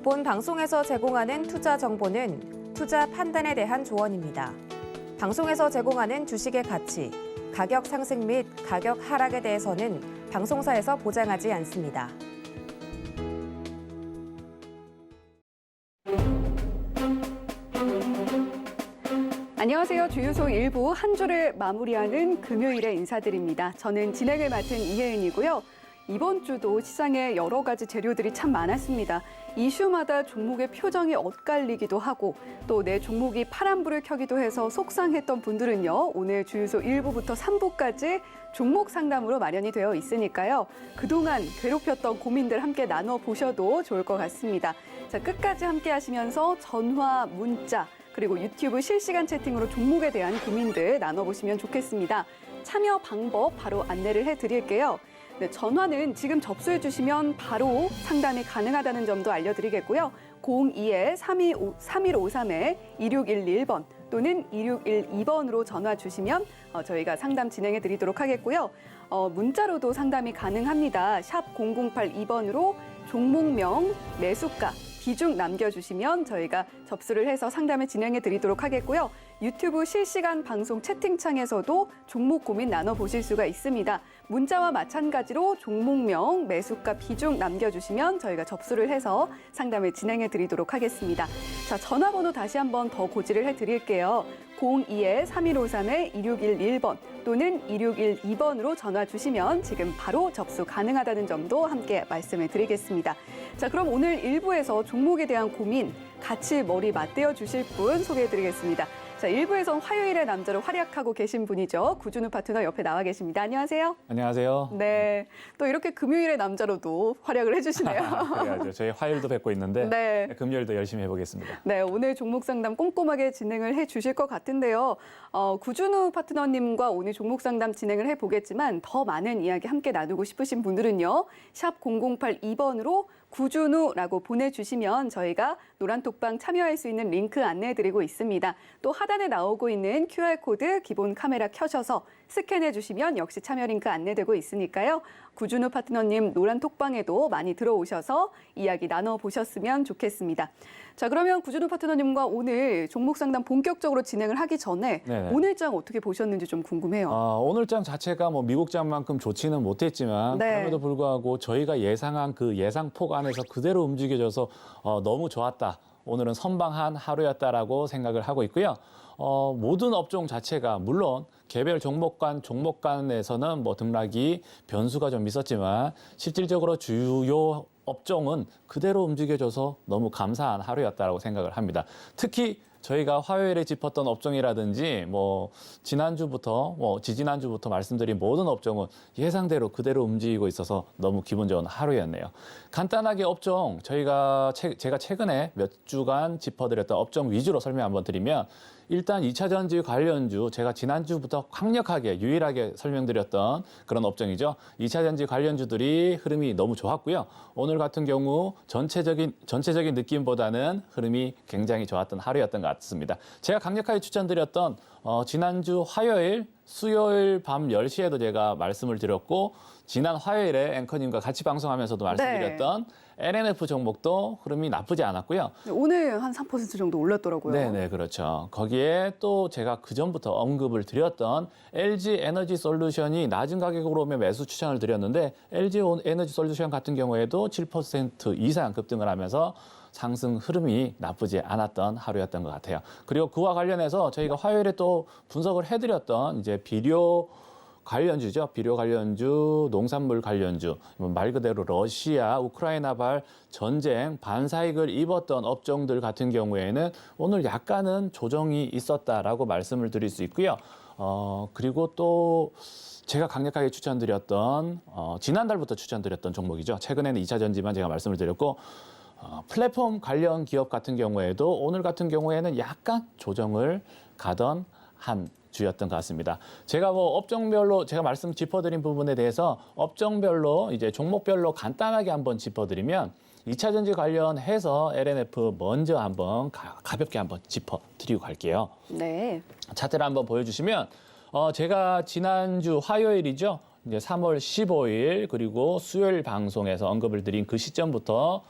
본 방송에서 제공하는 투자 정보는 투자 판단에 대한 조언입니다. 방송에서 제공하는 주식의 가치, 가격 상승 및 가격 하락에 대해서는 방송사에서 보장하지 않습니다. 안녕하세요. 주유소 1부 한 주를 마무리하는 금요일에 인사드립니다. 저는 진행을 맡은 이혜은이고요. 이번 주도 시장에 여러 가지 재료들이 참 많았습니다. 이슈마다 종목의 표정이 엇갈리기도 하고 또 내 종목이 파란불을 켜기도 해서 속상했던 분들은요. 오늘 주유소 1부부터 3부까지 종목 상담으로 마련이 되어 있으니까요. 그동안 괴롭혔던 고민들 함께 나눠보셔도 좋을 것 같습니다. 자, 끝까지 함께 하시면서 전화, 문자, 그리고 유튜브 실시간 채팅으로 종목에 대한 고민들 나눠보시면 좋겠습니다. 참여 방법 바로 안내를 해드릴게요. 네, 전화는 지금 접수해 주시면 바로 상담이 가능하다는 점도 알려드리겠고요. 02-3153-2611번 또는 2612번으로 전화 주시면 저희가 상담 진행해 드리도록 하겠고요. 문자로도 상담이 가능합니다. 샵 0082번으로 종목명, 매수가, 비중 남겨주시면 저희가 접수를 해서 상담을 진행해 드리도록 하겠고요. 유튜브 실시간 방송 채팅창에서도 종목 고민 나눠보실 수가 있습니다. 문자와 마찬가지로 종목명, 매수가, 비중 남겨주시면 저희가 접수를 해서 상담을 진행해 드리도록 하겠습니다. 자, 전화번호 다시 한번 더 고지를 해드릴게요. 02-3153-2611번 또는 2612번으로 전화 주시면 지금 바로 접수 가능하다는 점도 함께 말씀을 드리겠습니다. 자, 그럼 오늘 1부에서 종목에 대한 고민 같이 머리 맞대어 주실 분 소개해 드리겠습니다. 자, 1부에선 화요일의 남자로 활약하고 계신 분이죠. 구준우 파트너 옆에 나와 계십니다. 안녕하세요. 안녕하세요. 네, 또 이렇게 금요일의 남자로도 활약을 해주시네요. 그래야죠. 저희 화요일도 뵙고 있는데 네. 금요일도 열심히 해보겠습니다. 네, 오늘 종목 상담 꼼꼼하게 진행을 해주실 것 같은데요. 구준우 파트너님과 오늘 종목 상담 진행을 해보겠지만 더 많은 이야기 함께 나누고 싶으신 분들은요. 샵 0082번으로 구준우라고 보내주시면 저희가 노란톡방 참여할 수 있는 링크 안내해드리고 있습니다. 또 하단에 나오고 있는 QR코드 기본 카메라 켜셔서 스캔해 주시면 역시 참여 링크 안내되고 있으니까요. 구준우 파트너님 노란톡방에도 많이 들어오셔서 이야기 나눠보셨으면 좋겠습니다. 자, 그러면 구준우 파트너님과 오늘 종목 상담 본격적으로 진행을 하기 전에 네네. 오늘장 어떻게 보셨는지 좀 궁금해요. 오늘장 자체가 뭐 미국장만큼 좋지는 못했지만 네. 그럼에도 불구하고 저희가 예상한 그 예상폭 안에서 그대로 움직여져서 너무 좋았다. 오늘은 선방한 하루였다라고 생각을 하고 있고요. 모든 업종 자체가 물론 개별 종목 간에서는 뭐 등락이 변수가 좀 있었지만 실질적으로 주요 업종은 그대로 움직여줘서 너무 감사한 하루였다라고 생각을 합니다. 특히 저희가 화요일에 짚었던 업종이라든지 뭐 지난주부터 지지난주부터 말씀드린 모든 업종은 예상대로 그대로 움직이고 있어서 너무 기분 좋은 하루였네요. 간단하게 업종 제가 최근에 몇 주간 짚어드렸던 업종 위주로 설명 한번 드리면 일단 2차 전지 관련주 제가 지난주부터 강력하게 유일하게 설명드렸던 그런 업종이죠. 2차 전지 관련주들이 흐름이 너무 좋았고요. 오늘 같은 경우 전체적인 느낌보다는 흐름이 굉장히 좋았던 하루였던 것 같습니다. 제가 강력하게 추천드렸던 지난주 화요일, 수요일 밤 10시에도 제가 말씀을 드렸고 지난 화요일에 앵커님과 같이 방송하면서도 말씀드렸던 LNF 종목도 흐름이 나쁘지 않았고요. 오늘 한 3% 정도 올랐더라고요. 네, 그렇죠. 거기에 또 제가 그전부터 언급을 드렸던 LG 에너지 솔루션이 낮은 가격으로 오면 매수 추천을 드렸는데 LG 에너지 솔루션 같은 경우에도 7% 이상 급등을 하면서 상승 흐름이 나쁘지 않았던 하루였던 것 같아요. 그리고 그와 관련해서 저희가 화요일에 또 분석을 해드렸던 이제 비료 관련주죠. 비료 관련주, 농산물 관련주, 말 그대로 러시아, 우크라이나발 전쟁 반사익을 입었던 업종들 같은 경우에는 오늘 약간은 조정이 있었다라고 말씀을 드릴 수 있고요. 그리고 또 제가 강력하게 추천드렸던 지난달부터 추천드렸던 종목이죠. 최근에는 2차 전지만 제가 말씀을 드렸고 플랫폼 관련 기업 같은 경우에도 오늘 같은 경우에는 약간 조정을 가던 한 주였던 것 같습니다. 제가 뭐 업종별로 제가 말씀 짚어드린 부분에 대해서 업종별로 이제 종목별로 간단하게 한번 짚어드리면 2차 전지 관련해서 LNF 먼저 한번 가볍게 한번 짚어드리고 갈게요. 네. 차트를 한번 보여주시면 제가 지난주 화요일이죠. 이제 3월 15일 그리고 수요일 방송에서 언급을 드린 그 시점부터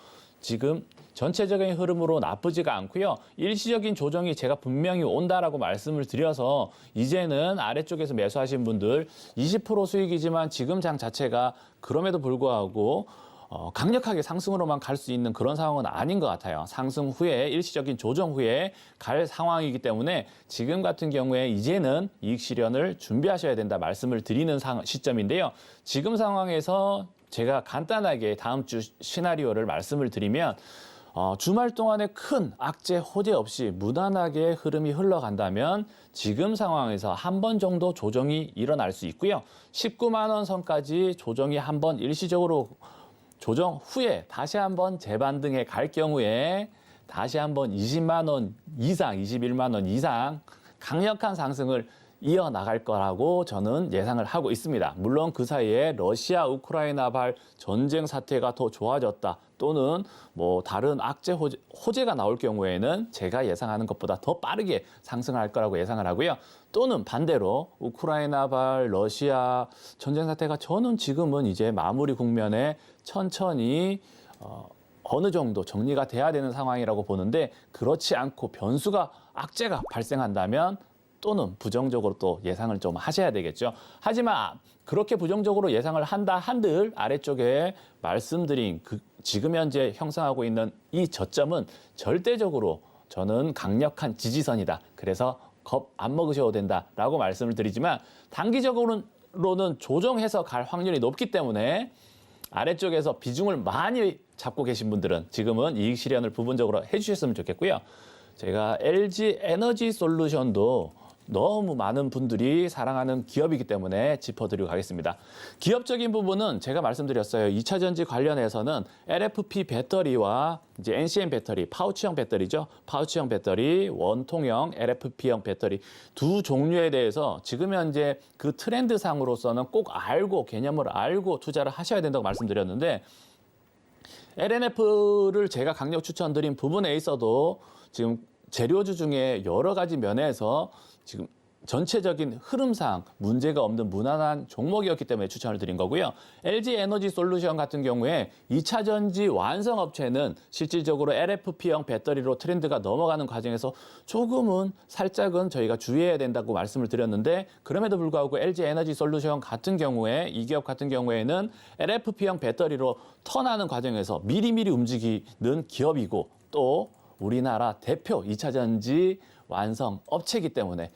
지금 전체적인 흐름으로 나쁘지가 않고요. 일시적인 조정이 제가 분명히 온다라고 말씀을 드려서 이제는 아래쪽에서 매수하신 분들 20% 수익이지만 지금 장 자체가 그럼에도 불구하고 강력하게 상승으로만 갈 수 있는 그런 상황은 아닌 것 같아요. 상승 후에 일시적인 조정 후에 갈 상황이기 때문에 지금 같은 경우에 이제는 이익 실현을 준비하셔야 된다 말씀을 드리는 시점인데요. 지금 상황에서 제가 간단하게 다음 주 시나리오를 말씀을 드리면 주말 동안에 큰 악재 호재 없이 무난하게 흐름이 흘러간다면 지금 상황에서 한 번 정도 조정이 일어날 수 있고요. 19만 원 선까지 조정이 한 번 일시적으로 조정 후에 다시 한번 재반등에 갈 경우에 다시 한번 20만 원 이상, 21만 원 이상 강력한 상승을 이어나갈 거라고 저는 예상을 하고 있습니다. 물론 그 사이에 러시아, 우크라이나발 전쟁 사태가 더 좋아졌다 또는 뭐 다른 악재 호재가 나올 경우에는 제가 예상하는 것보다 더 빠르게 상승할 거라고 예상을 하고요. 또는 반대로 우크라이나발 러시아 전쟁 사태가 저는 지금은 이제 마무리 국면에 천천히 어느 정도 정리가 돼야 되는 상황이라고 보는데 그렇지 않고 변수가 악재가 발생한다면 또는 부정적으로 또 예상을 좀 하셔야 되겠죠. 하지만 그렇게 부정적으로 예상을 한다 한들 아래쪽에 말씀드린 지금 현재 형성하고 있는 이 저점은 절대적으로 저는 강력한 지지선이다. 그래서 겁 안 먹으셔도 된다라고 말씀을 드리지만 단기적으로는 조정해서 갈 확률이 높기 때문에 아래쪽에서 비중을 많이 잡고 계신 분들은 지금은 이익 실현을 부분적으로 해주셨으면 좋겠고요. 제가 LG 에너지 솔루션도 너무 많은 분들이 사랑하는 기업이기 때문에 짚어드리고 가겠습니다. 기업적인 부분은 제가 말씀드렸어요. 2차 전지 관련해서는 LFP 배터리와 이제 NCM 배터리, 파우치형 배터리죠. 파우치형 배터리, 원통형 LFP형 배터리 두 종류에 대해서 지금 현재 그 트렌드상으로서는 꼭 알고 개념을 알고 투자를 하셔야 된다고 말씀드렸는데 LNF를 제가 강력 추천드린 부분에 있어도 지금 재료주 중에 여러 가지 면에서 지금 전체적인 흐름상 문제가 없는 무난한 종목이었기 때문에 추천을 드린 거고요. LG 에너지 솔루션 같은 경우에 2차 전지 완성업체는 실질적으로 LFP형 배터리로 트렌드가 넘어가는 과정에서 조금은 살짝은 저희가 주의해야 된다고 말씀을 드렸는데 그럼에도 불구하고 LG 에너지 솔루션 같은 경우에 이 기업 같은 경우에는 LFP형 배터리로 턴하는 과정에서 미리미리 움직이는 기업이고 또 우리나라 대표 2차 전지 완성 업체이기 때문에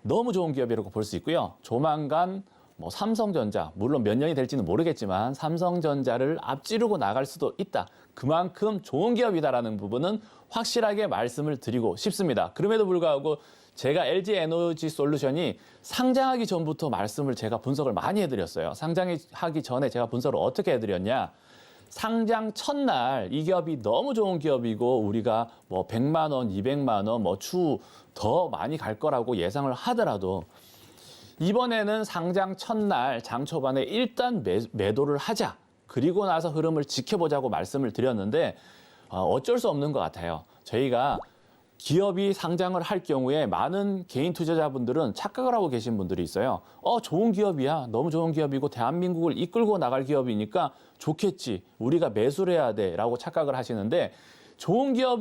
너무 좋은 기업이라고 볼 수 있고요. 조만간 뭐 삼성전자, 물론 몇 년이 될지는 모르겠지만 삼성전자를 앞지르고 나갈 수도 있다. 그만큼 좋은 기업이다라는 부분은 확실하게 말씀을 드리고 싶습니다. 그럼에도 불구하고 제가 LG 에너지 솔루션이 상장하기 전부터 말씀을 제가 분석을 많이 해드렸어요. 상장하기 전에 제가 분석을 어떻게 해드렸냐. 상장 첫날 이 기업이 너무 좋은 기업이고 우리가 뭐 100만 원, 200만 원, 뭐 추후 더 많이 갈 거라고 예상을 하더라도 이번에는 상장 첫날 장 초반에 일단 매도를 하자. 그리고 나서 흐름을 지켜보자고 말씀을 드렸는데 어쩔 수 없는 것 같아요. 저희가 기업이 상장을 할 경우에 많은 개인 투자자분들은 착각을 하고 계신 분들이 있어요. 좋은 기업이야. 너무 좋은 기업이고 대한민국을 이끌고 나갈 기업이니까 좋겠지. 우리가 매수를 해야 돼. 라고 착각을 하시는데 좋은 기업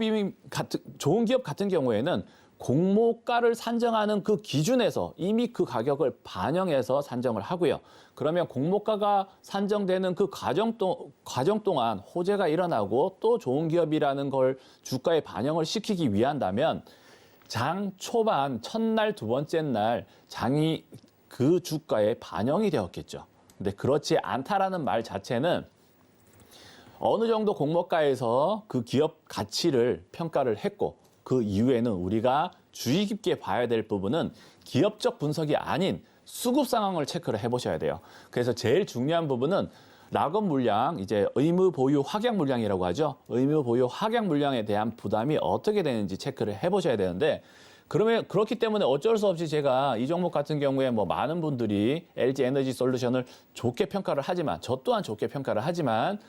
같은 경우에는 공모가를 산정하는 그 기준에서 이미 그 가격을 반영해서 산정을 하고요. 그러면 공모가가 산정되는 그 과정 동안 호재가 일어나고 또 좋은 기업이라는 걸 주가에 반영을 시키기 위한다면 장 초반 첫날 두 번째 날 장이 그 주가에 반영이 되었겠죠. 근데 그렇지 않다라는 말 자체는 어느 정도 공모가에서 그 기업 가치를 평가를 했고 그 이후에는 우리가 주의 깊게 봐야 될 부분은 기업적 분석이 아닌 수급 상황을 체크를 해보셔야 돼요. 그래서 제일 중요한 부분은 락업 물량, 이제 의무 보유 확약 물량이라고 하죠. 의무 보유 확약 물량에 대한 부담이 어떻게 되는지 체크를 해보셔야 되는데 그렇기 때문에 어쩔 수 없이 제가 이 종목 같은 경우에 뭐 많은 분들이 LG 에너지 솔루션을 좋게 평가를 하지만 저 또한 좋게 평가를 하지만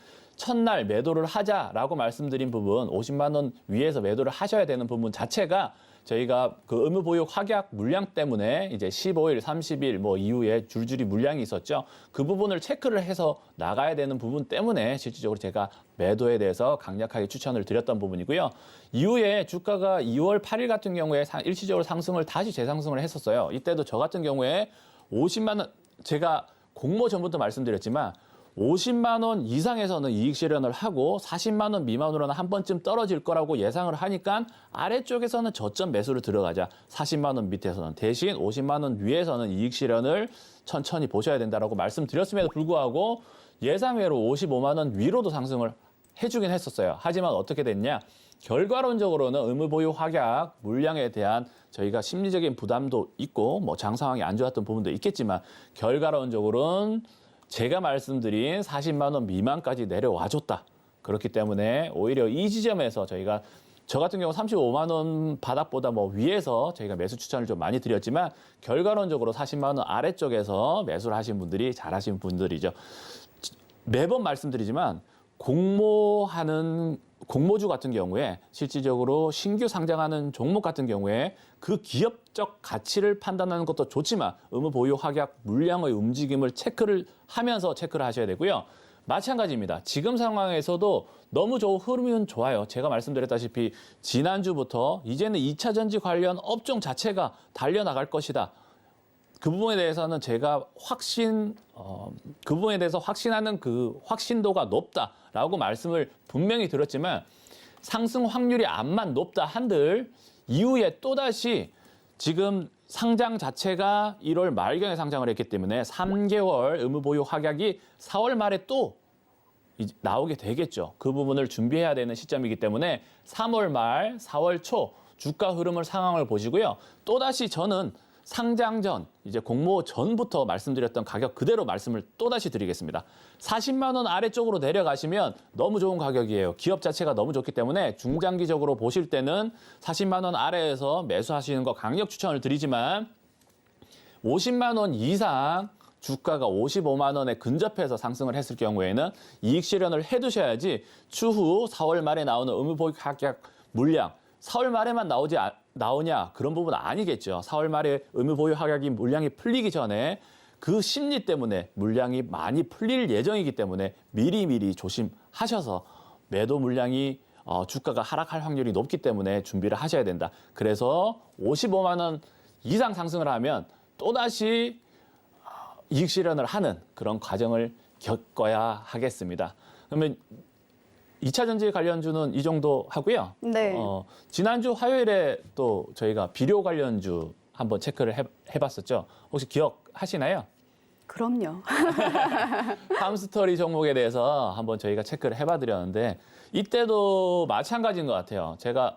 첫날 매도를 하자라고 말씀드린 부분, 50만 원 위에서 매도를 하셔야 되는 부분 자체가 저희가 그 의무 보유 확약 물량 때문에 이제 15일, 30일 뭐 이후에 줄줄이 물량이 있었죠. 그 부분을 체크를 해서 나가야 되는 부분 때문에 실질적으로 제가 매도에 대해서 강력하게 추천을 드렸던 부분이고요. 이후에 주가가 2월 8일 같은 경우에 일시적으로 상승을 다시 재상승을 했었어요. 이때도 저 같은 경우에 50만 원, 제가 공모 전부터 말씀드렸지만 50만 원 이상에서는 이익 실현을 하고 40만 원 미만으로는 한 번쯤 떨어질 거라고 예상을 하니까 아래쪽에서는 저점 매수를 들어가자. 40만 원 밑에서는 대신 50만 원 위에서는 이익 실현을 천천히 보셔야 된다라고 말씀드렸음에도 불구하고 예상외로 55만 원 위로도 상승을 해주긴 했었어요. 하지만 어떻게 됐냐? 결과론적으로는 의무 보유 확약 물량에 대한 저희가 심리적인 부담도 있고 뭐 장 상황이 안 좋았던 부분도 있겠지만 결과론적으로는 제가 말씀드린 40만 원 미만까지 내려와 줬다. 그렇기 때문에 오히려 이 지점에서 저희가 저 같은 경우 35만 원 바닥보다 뭐 위에서 저희가 매수 추천을 좀 많이 드렸지만 결과론적으로 40만 원 아래쪽에서 매수를 하신 분들이 잘하신 분들이죠. 매번 말씀드리지만 공모주 같은 경우에 실질적으로 신규 상장하는 종목 같은 경우에 그 기업적 가치를 판단하는 것도 좋지만 의무 보유 확약 물량의 움직임을 체크를 하면서 체크를 하셔야 되고요. 마찬가지입니다. 지금 상황에서도 너무 흐름은 좋아요. 제가 말씀드렸다시피 지난주부터 이제는 2차 전지 관련 업종 자체가 달려나갈 것이다. 그 부분에 대해서는 제가 그 부분에 대해서 확신하는 그 확신도가 높다라고 말씀을 분명히 드렸지만 상승 확률이 암만 높다 한들 이후에 또다시 지금 상장 자체가 1월 말경에 상장을 했기 때문에 3개월 의무 보유 확약이 4월 말에 또 나오게 되겠죠. 그 부분을 준비해야 되는 시점이기 때문에 3월 말, 4월 초 주가 흐름을 상황을 보시고요. 또다시 저는 상장 전, 이제 공모 전부터 말씀드렸던 가격 그대로 말씀을 또다시 드리겠습니다. 40만 원 아래쪽으로 내려가시면 너무 좋은 가격이에요. 기업 자체가 너무 좋기 때문에 중장기적으로 보실 때는 40만 원 아래에서 매수하시는 거 강력 추천을 드리지만 50만 원 이상 주가가 55만 원에 근접해서 상승을 했을 경우에는 이익 실현을 해두셔야지 추후 4월 말에 나오는 의무 보유 확약 물량 4월 말에만 나오냐 그런 부분은 아니겠죠. 4월 말에 의무 보유 확약이 물량이 풀리기 전에 그 심리 때문에 물량이 많이 풀릴 예정이기 때문에 미리미리 조심하셔서 매도 물량이 주가가 하락할 확률이 높기 때문에 준비를 하셔야 된다. 그래서 55만 원 이상 상승을 하면 또다시 이익 실현을 하는 그런 과정을 겪어야 하겠습니다. 그러면 2차 전지 관련주는 이 정도 하고요. 네. 지난주 화요일에 또 저희가 비료 관련주 한번 체크를 해봤었죠. 혹시 기억하시나요? 그럼요. 팜스토리 종목에 대해서 한번 저희가 체크를 해봐드렸는데 이때도 마찬가지인 것 같아요. 제가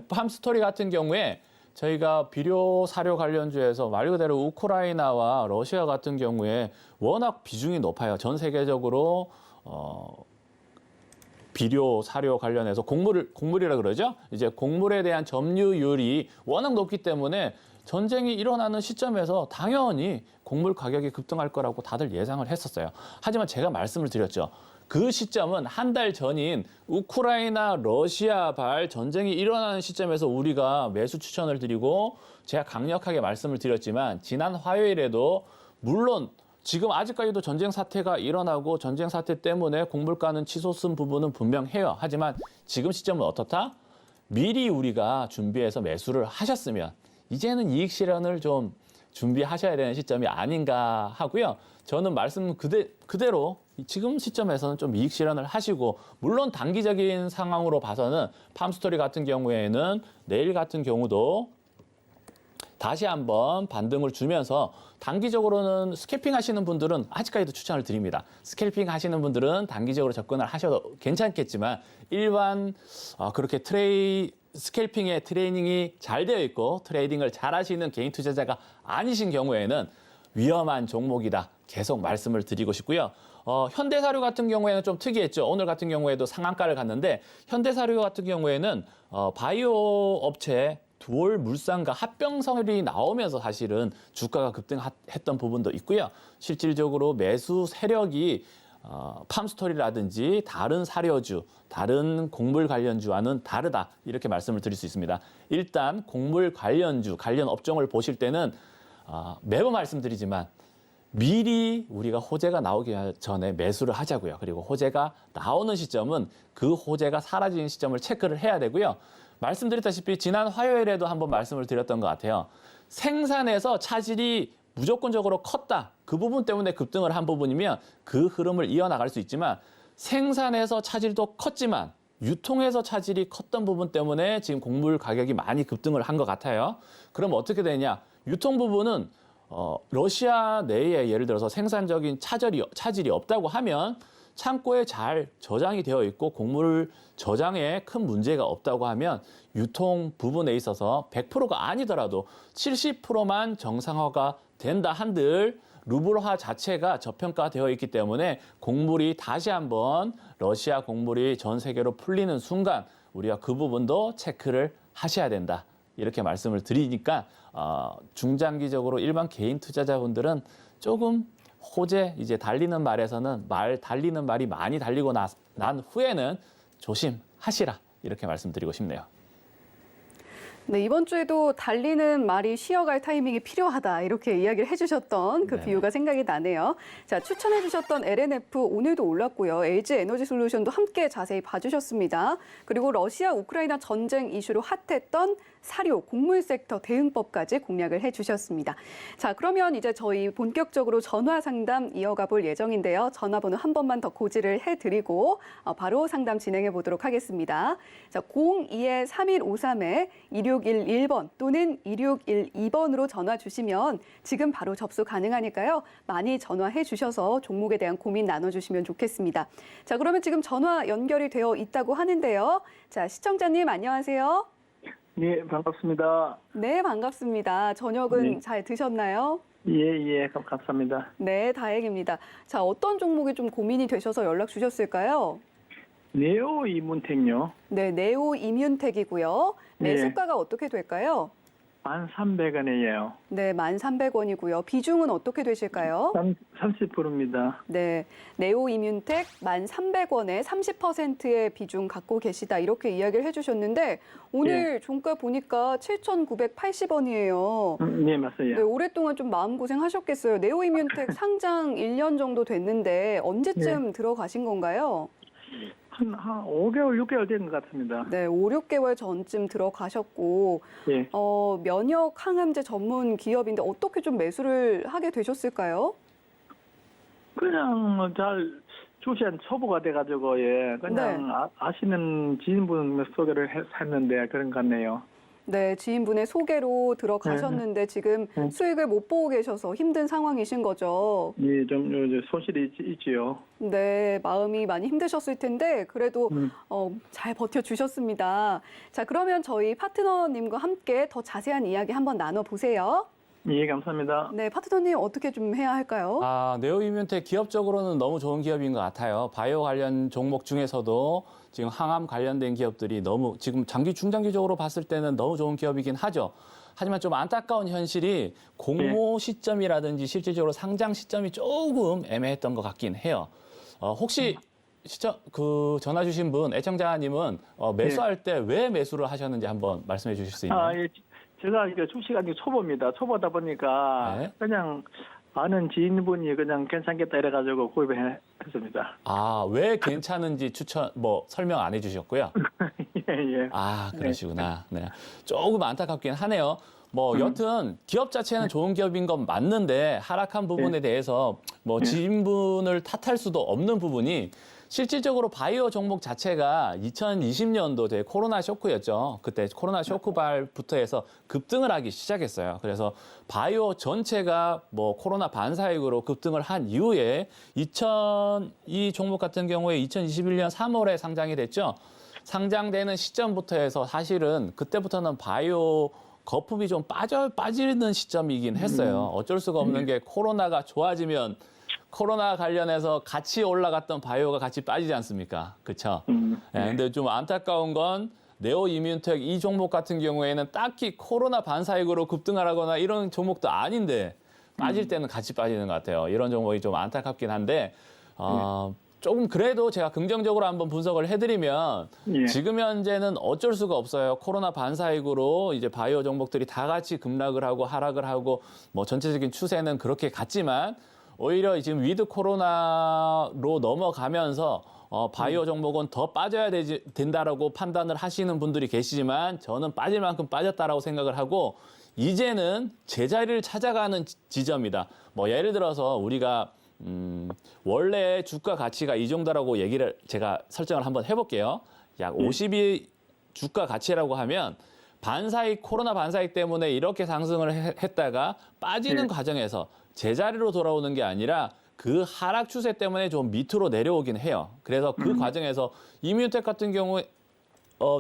팜스토리 같은 경우에 저희가 비료 사료 관련주에서 말 그대로 우크라이나와 러시아 같은 경우에 워낙 비중이 높아요. 전 세계적으로 비료, 사료 관련해서 곡물이라 그러죠. 이제 곡물에 대한 점유율이 워낙 높기 때문에 전쟁이 일어나는 시점에서 당연히 곡물 가격이 급등할 거라고 다들 예상을 했었어요. 하지만 제가 말씀을 드렸죠. 그 시점은 한 달 전인 우크라이나, 러시아발 전쟁이 일어나는 시점에서 우리가 매수 추천을 드리고 제가 강력하게 말씀을 드렸지만 지난 화요일에도 물론 지금 아직까지도 전쟁 사태가 일어나고 전쟁 사태 때문에 곡물가는 치솟은 부분은 분명해요. 하지만 지금 시점은 어떻다? 미리 우리가 준비해서 매수를 하셨으면 이제는 이익 실현을 좀 준비하셔야 되는 시점이 아닌가 하고요. 저는 말씀 그대로 지금 시점에서는 좀 이익 실현을 하시고 물론 단기적인 상황으로 봐서는 팜스토리 같은 경우에는 내일 같은 경우도 다시 한번 반등을 주면서 단기적으로는 스캘핑 하시는 분들은 아직까지도 추천을 드립니다. 스캘핑 하시는 분들은 단기적으로 접근을 하셔도 괜찮겠지만 일반 그렇게 스캘핑의 트레이닝이 잘 되어 있고 트레이딩을 잘 하시는 개인 투자자가 아니신 경우에는 위험한 종목이다. 계속 말씀을 드리고 싶고요. 현대사료 같은 경우에는 좀 특이했죠. 오늘 같은 경우에도 상한가를 갔는데 현대사료 같은 경우에는 바이오 업체 두올 물산과 합병설이 나오면서 사실은 주가가 급등했던 부분도 있고요. 실질적으로 매수 세력이 팜스토리라든지 다른 사료주, 다른 곡물 관련주와는 다르다 이렇게 말씀을 드릴 수 있습니다. 일단 곡물 관련주, 관련 업종을 보실 때는 매번 말씀드리지만 미리 우리가 호재가 나오기 전에 매수를 하자고요. 그리고 호재가 나오는 시점은 그 호재가 사라지는 시점을 체크를 해야 되고요. 말씀드렸다시피 지난 화요일에도 한번 말씀을 드렸던 것 같아요. 생산에서 차질이 무조건적으로 컸다. 그 부분 때문에 급등을 한 부분이면 그 흐름을 이어나갈 수 있지만 생산에서 차질도 컸지만 유통에서 차질이 컸던 부분 때문에 지금 곡물 가격이 많이 급등을 한 것 같아요. 그럼 어떻게 되냐? 유통 부분은 러시아 내에 예를 들어서 생산적인 차질이 없다고 하면 창고에 잘 저장이 되어 있고 곡물 저장에 큰 문제가 없다고 하면 유통 부분에 있어서 100%가 아니더라도 70%만 정상화가 된다 한들 루블화 자체가 저평가되어 있기 때문에 곡물이 다시 한번 러시아 곡물이 전 세계로 풀리는 순간 우리가 그 부분도 체크를 하셔야 된다. 이렇게 말씀을 드리니까 중장기적으로 일반 개인 투자자분들은 조금 호재 이제 달리는 말에서는 달리는 말이 많이 달리고 난 후에는 조심하시라 이렇게 말씀드리고 싶네요. 네, 이번 주에도 달리는 말이 쉬어갈 타이밍이 필요하다 이렇게 이야기를 해주셨던 그 네네. 비유가 생각이 나네요. 자, 추천해주셨던 LNF 오늘도 올랐고요. LG 에너지 솔루션도 함께 자세히 봐주셨습니다. 그리고 러시아 우크라이나 전쟁 이슈로 핫했던 사료, 곡물 섹터 대응법까지 공략을 해주셨습니다. 자, 그러면 이제 저희 본격적으로 전화 상담 이어가 볼 예정인데요. 전화번호 한 번만 더 고지를 해드리고 바로 상담 진행해 보도록 하겠습니다. 자, 02-3153-2611번 또는 2612번으로 전화 주시면 지금 바로 접수 가능하니까요. 많이 전화해 주셔서 종목에 대한 고민 나눠주시면 좋겠습니다. 자, 그러면 지금 전화 연결이 되어 있다고 하는데요. 자, 시청자님 안녕하세요. 예, 반갑습니다. 네, 반갑습니다. 저녁은 네. 잘 드셨나요? 예, 감사합니다. 네, 다행입니다. 자, 어떤 종목이 좀 고민이 되셔서 연락 주셨을까요? 네오 이문택요. 네, 네오 이뮨텍이고요. 네. 매수가가 어떻게 될까요? 1,300원이에요. 네, 1,300원이고요. 비중은 어떻게 되실까요? 30%입니다. 네, 네오 이뮨텍 1,300원에 30%의 비중 갖고 계시다 이렇게 이야기를 해주셨는데 오늘 종가 보니까 7,980원이에요. 네, 맞아요. 네, 오랫동안 좀 마음고생하셨겠어요. 네오 이뮨텍 상장 1년 정도 됐는데 언제쯤 들어가신 건가요? 한 5개월, 6개월 된 것 같습니다. 네, 5, 6개월 전쯤 들어가셨고 예. 면역 항암제 전문 기업인데 어떻게 좀 매수를 하게 되셨을까요? 그냥 잘 주시한 초보가 돼가지고, 예. 그냥 네. 아시는 지인분 소개를 했는데 그런 것 같네요. 네, 지인분의 소개로 들어가셨는데 지금 수익을 못 보고 계셔서 힘든 상황이신 거죠. 예, 좀 손실이 있지요. 네, 마음이 많이 힘드셨을 텐데 그래도 잘 버텨주셨습니다. 자, 그러면 저희 파트너님과 함께 더 자세한 이야기 한번 나눠보세요. 예, 감사합니다. 네, 파트너님 어떻게 좀 해야 할까요? 네오 이뮨텍 기업적으로는 너무 좋은 기업인 것 같아요. 바이오 관련 종목 중에서도 지금 항암 관련된 기업들이 너무 지금 중장기적으로 봤을 때는 너무 좋은 기업이긴 하죠. 하지만 좀 안타까운 현실이 공모 시점이라든지 실질적으로 상장 시점이 조금 애매했던 것 같긴 해요. 혹시 전화 주신 분 애청자님은 매수할 때 왜 매수를 하셨는지 한번 말씀해 주실 수 있나요? 예. 제가 이게 주식 아직 초보입니다. 초보다 보니까 네. 그냥 아는 지인분이 그냥 괜찮겠다 이래가지고 구입을 했습니다. 왜 괜찮은지 설명 안 해주셨고요. 예. 그러시구나. 네. 조금 안타깝긴 하네요. 여튼 기업 자체는 좋은 기업인 건 맞는데 하락한 부분에 대해서 지인분을 탓할 수도 없는 부분이 실질적으로 바이오 종목 자체가 2020년도에 코로나 쇼크였죠. 그때 코로나 쇼크발부터 해서 급등을 하기 시작했어요. 그래서 바이오 전체가 코로나 반사익으로 급등을 한 이후에 이 종목 같은 경우에 2021년 3월에 상장이 됐죠. 상장되는 시점부터 해서 사실은 그때부터는 바이오 거품이 좀 빠지는 시점이긴 했어요. 어쩔 수가 없는 게 코로나가 좋아지면 코로나 관련해서 같이 올라갔던 바이오가 같이 빠지지 않습니까? 그렇죠? 근데 좀 안타까운 건 네오 이뮨텍 이 종목 같은 경우에는 딱히 코로나 반사익으로 급등하거나 이런 종목도 아닌데 빠질 때는 같이 빠지는 것 같아요. 이런 종목이 좀 안타깝긴 한데 조금 그래도 제가 긍정적으로 한번 분석을 해드리면 예. 지금 현재는 어쩔 수가 없어요. 코로나 반사이익으로 이제 바이오 종목들이 다 같이 급락을 하고 하락을 하고 뭐 전체적인 추세는 그렇게 갔지만 오히려 지금 위드 코로나로 넘어가면서 바이오 종목은 더 빠져야 된다라고 판단을 하시는 분들이 계시지만 저는 빠질 만큼 빠졌다라고 생각을 하고 이제는 제자리를 찾아가는 지점이다. 뭐 예를 들어서 우리가 원래 주가 가치가 이 정도라고 얘기를 제가 설정을 한번 해볼게요. 약 50이 주가 가치라고 하면 반사익, 코로나 반사익 때문에 이렇게 상승을 했다가 빠지는 과정에서 제자리로 돌아오는 게 아니라 그 하락 추세 때문에 좀 밑으로 내려오긴 해요. 그래서 그 과정에서 이뮤텍 같은 경우에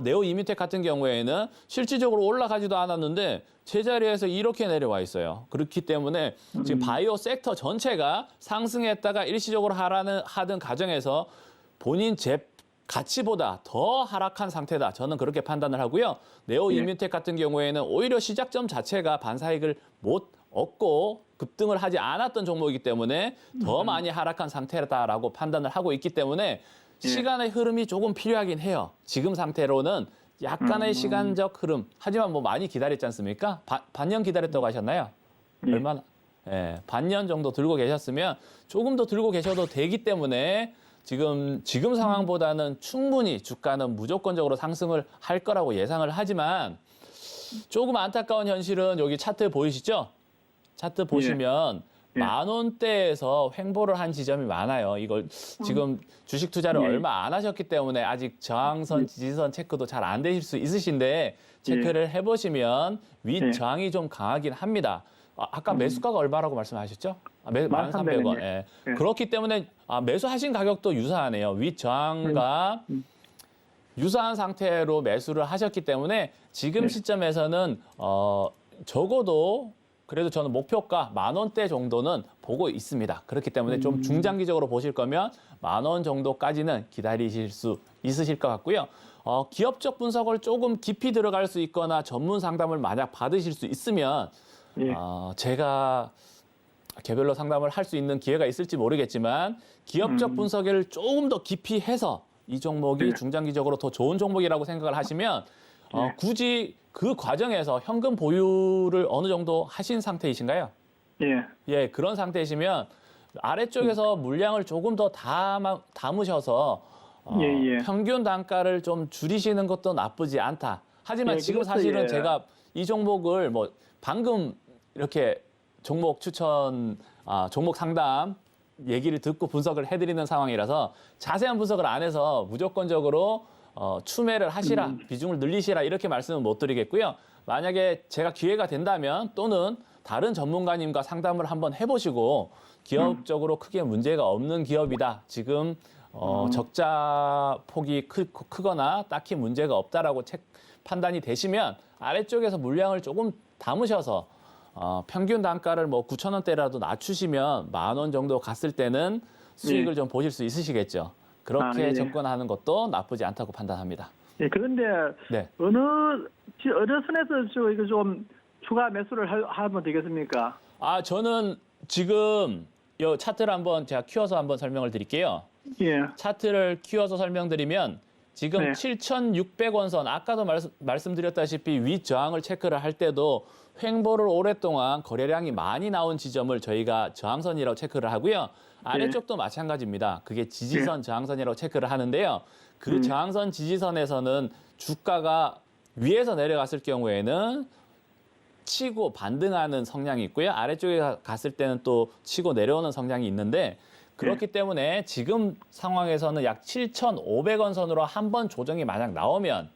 네오 이뮤텍 같은 경우에는 실질적으로 올라가지도 않았는데 제자리에서 이렇게 내려와 있어요. 그렇기 때문에 지금 바이오 섹터 전체가 상승했다가 일시적으로 하던 과정에서 본인 가치보다 더 하락한 상태다. 저는 그렇게 판단을 하고요. 네오 이뮤텍 같은 경우에는 오히려 시작점 자체가 반사익을 못 얻고 급등을 하지 않았던 종목이기 때문에 더 많이 하락한 상태다라고 판단을 하고 있기 때문에 시간의 흐름이 조금 필요하긴 해요. 지금 상태로는 약간의 시간적 흐름. 하지만 뭐 많이 기다렸지 않습니까? 반년 기다렸다고 하셨나요? 얼마나? 예, 반년 정도 들고 계셨으면 조금 더 들고 계셔도 되기 때문에 지금 상황보다는 충분히 주가는 무조건적으로 상승을 할 거라고 예상을 하지만 조금 안타까운 현실은 여기 차트 보이시죠? 차트 보시면 만 원대에서 횡보를 한 지점이 많아요. 이걸 지금 주식 투자를 얼마 안 하셨기 때문에 아직 저항선, 지지선 체크도 잘 안 되실 수 있으신데 체크를 해보시면 윗 저항이 좀 강하긴 합니다. 아까 매수가가 얼마라고 말씀하셨죠? 1,300원. 예. 그렇기 때문에 매수하신 가격도 유사하네요. 윗 저항과 유사한 상태로 매수를 하셨기 때문에 지금 시점에서는 적어도 그래도 저는 목표가 10,000원대 정도는 보고 있습니다. 그렇기 때문에 좀 중장기적으로 보실 거면 10,000원 정도까지는 기다리실 수 있으실 것 같고요. 기업적 분석을 조금 깊이 들어갈 수 있거나 전문 상담을 만약 받으실 수 있으면 제가 개별로 상담을 할 수 있는 기회가 있을지 모르겠지만 기업적 분석을 조금 더 깊이 해서 이 종목이 중장기적으로 더 좋은 종목이라고 생각을 하시면 굳이 그 과정에서 현금 보유를 어느 정도 하신 상태이신가요? 예, 그런 상태이시면 아래쪽에서 물량을 조금 더 담으셔서 평균 단가를 좀 줄이시는 것도 나쁘지 않다. 하지만 지금 사실은 제가 이 종목을 뭐 방금 이렇게 종목 추천, 종목 상담 얘기를 듣고 분석을 해드리는 상황이라서 자세한 분석을 안 해서 무조건적으로 추매를 하시라, 비중을 늘리시라 이렇게 말씀은 못 드리겠고요. 만약에 제가 기회가 된다면 또는 다른 전문가님과 상담을 한번 해보시고 기업적으로 크게 문제가 없는 기업이다. 지금 적자 폭이 크거나 딱히 문제가 없다라고 판단이 되시면 아래쪽에서 물량을 조금 담으셔서 평균 단가를 뭐 9,000원대라도 낮추시면 10,000원 정도 갔을 때는 수익을 좀 보실 수 있으시겠죠. 그렇게 접근하는 것도 나쁘지 않다고 판단합니다. 예, 그런데 어느 선에서 이거 좀 추가 매수를 하면 되겠습니까? 저는 지금 이 차트를 한번 제가 키워서 한번 설명을 드릴게요. 차트를 키워서 설명드리면 지금 7,600원 선, 아까도 말씀드렸다시피 윗저항을 체크를 할 때도 횡보를 오랫동안 거래량이 많이 나온 지점을 저희가 저항선이라고 체크를 하고요. 아래쪽도 마찬가지입니다. 그게 지지선, 저항선이라고 체크를 하는데요. 그 저항선, 지지선에서는 주가가 위에서 내려갔을 경우에는 치고 반등하는 성향이 있고요. 아래쪽에 갔을 때는 또 치고 내려오는 성향이 있는데 그렇기 때문에 지금 상황에서는 약 7,500원 선으로 한번 조정이 만약 나오면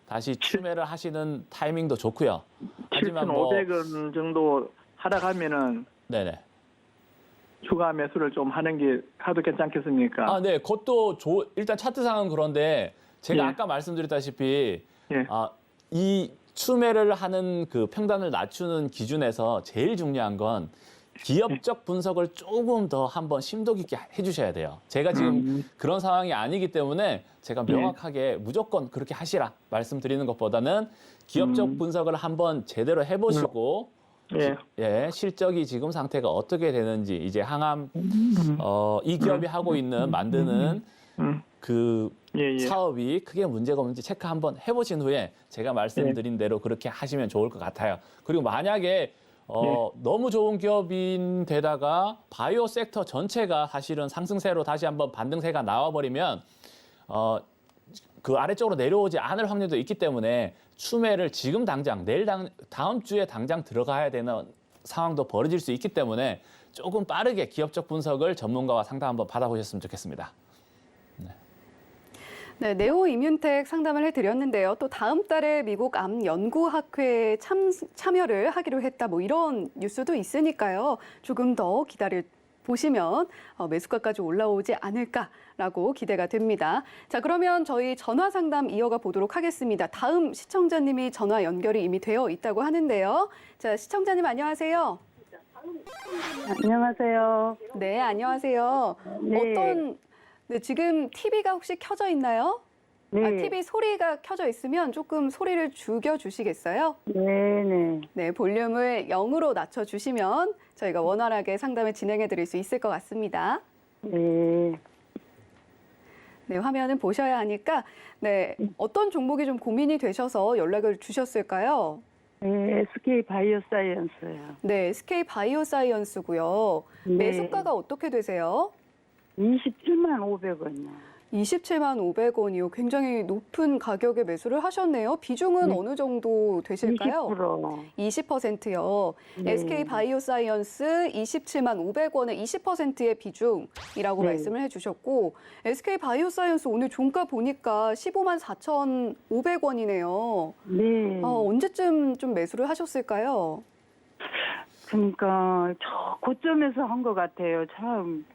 다시 추매를 하시는 타이밍도 좋고요. 하지만 7,500원 정도 하락하면은 추가 매수를 좀 하도 괜찮겠습니까? 네, 그것도 일단 차트상은 그런데 제가 아까 말씀드렸다시피 이 추매를 하는 그 평단을 낮추는 기준에서 제일 중요한 건 기업적 분석을 조금 더 한번 심도 깊게 해주셔야 돼요. 제가 지금 그런 상황이 아니기 때문에 제가 명확하게 무조건 그렇게 하시라 말씀드리는 것보다는 기업적 분석을 한번 제대로 해보시고 실적이 지금 상태가 어떻게 되는지 이제 항암 이 기업이 하고 있는 만드는 그 사업이 크게 문제가 없는지 체크 한번 해보신 후에 제가 말씀드린 대로 그렇게 하시면 좋을 것 같아요. 그리고 만약에 너무 좋은 기업인데다가 바이오 섹터 전체가 사실은 상승세로 다시 한번 반등세가 나와버리면 그 아래쪽으로 내려오지 않을 확률도 있기 때문에 추매를 지금 당장 다음 주에 당장 들어가야 되는 상황도 벌어질 수 있기 때문에 조금 빠르게 기업적 분석을 전문가와 상담 한번 받아보셨으면 좋겠습니다. 네, 네오 이뮨텍 상담을 해드렸는데요. 또 다음 달에 미국 암 연구학회에 참여를 하기로 했다. 뭐 이런 뉴스도 있으니까요. 조금 더 보시면 매수가까지 올라오지 않을까라고 기대가 됩니다. 자, 그러면 저희 전화 상담 이어가 보도록 하겠습니다. 다음 시청자님이 전화 연결이 이미 되어 있다고 하는데요. 자, 시청자님 안녕하세요. 안녕하세요. 네, 안녕하세요. 네. 지금 TV가 혹시 켜져 있나요? 네. TV 소리가 켜져 있으면 조금 소리를 죽여주시겠어요? 네네. 네, 볼륨을 0으로 낮춰주시면 저희가 원활하게 상담을 진행해 드릴 수 있을 것 같습니다. 네. 네, 화면은 보셔야 하니까 네, 어떤 종목이 좀 고민이 되셔서 연락을 주셨을까요? 네, SK 바이오사이언스요. 네, SK 바이오사이언스고요. 네. 매수가가 어떻게 되세요? 27만 500원이요. 27만 500원이요. 굉장히 높은 가격에 매수를 하셨네요. 비중은 네. 어느 정도 되실까요? 20%. 20%요. 네. SK 바이오사이언스 27만 500원의 20%의 비중이라고 네. 말씀을 해주셨고 SK 바이오사이언스 오늘 종가 보니까 15만 4,500원이네요. 네. 언제쯤 좀 매수를 하셨을까요? 그러니까 저 고점에서 한 것 같아요. 참.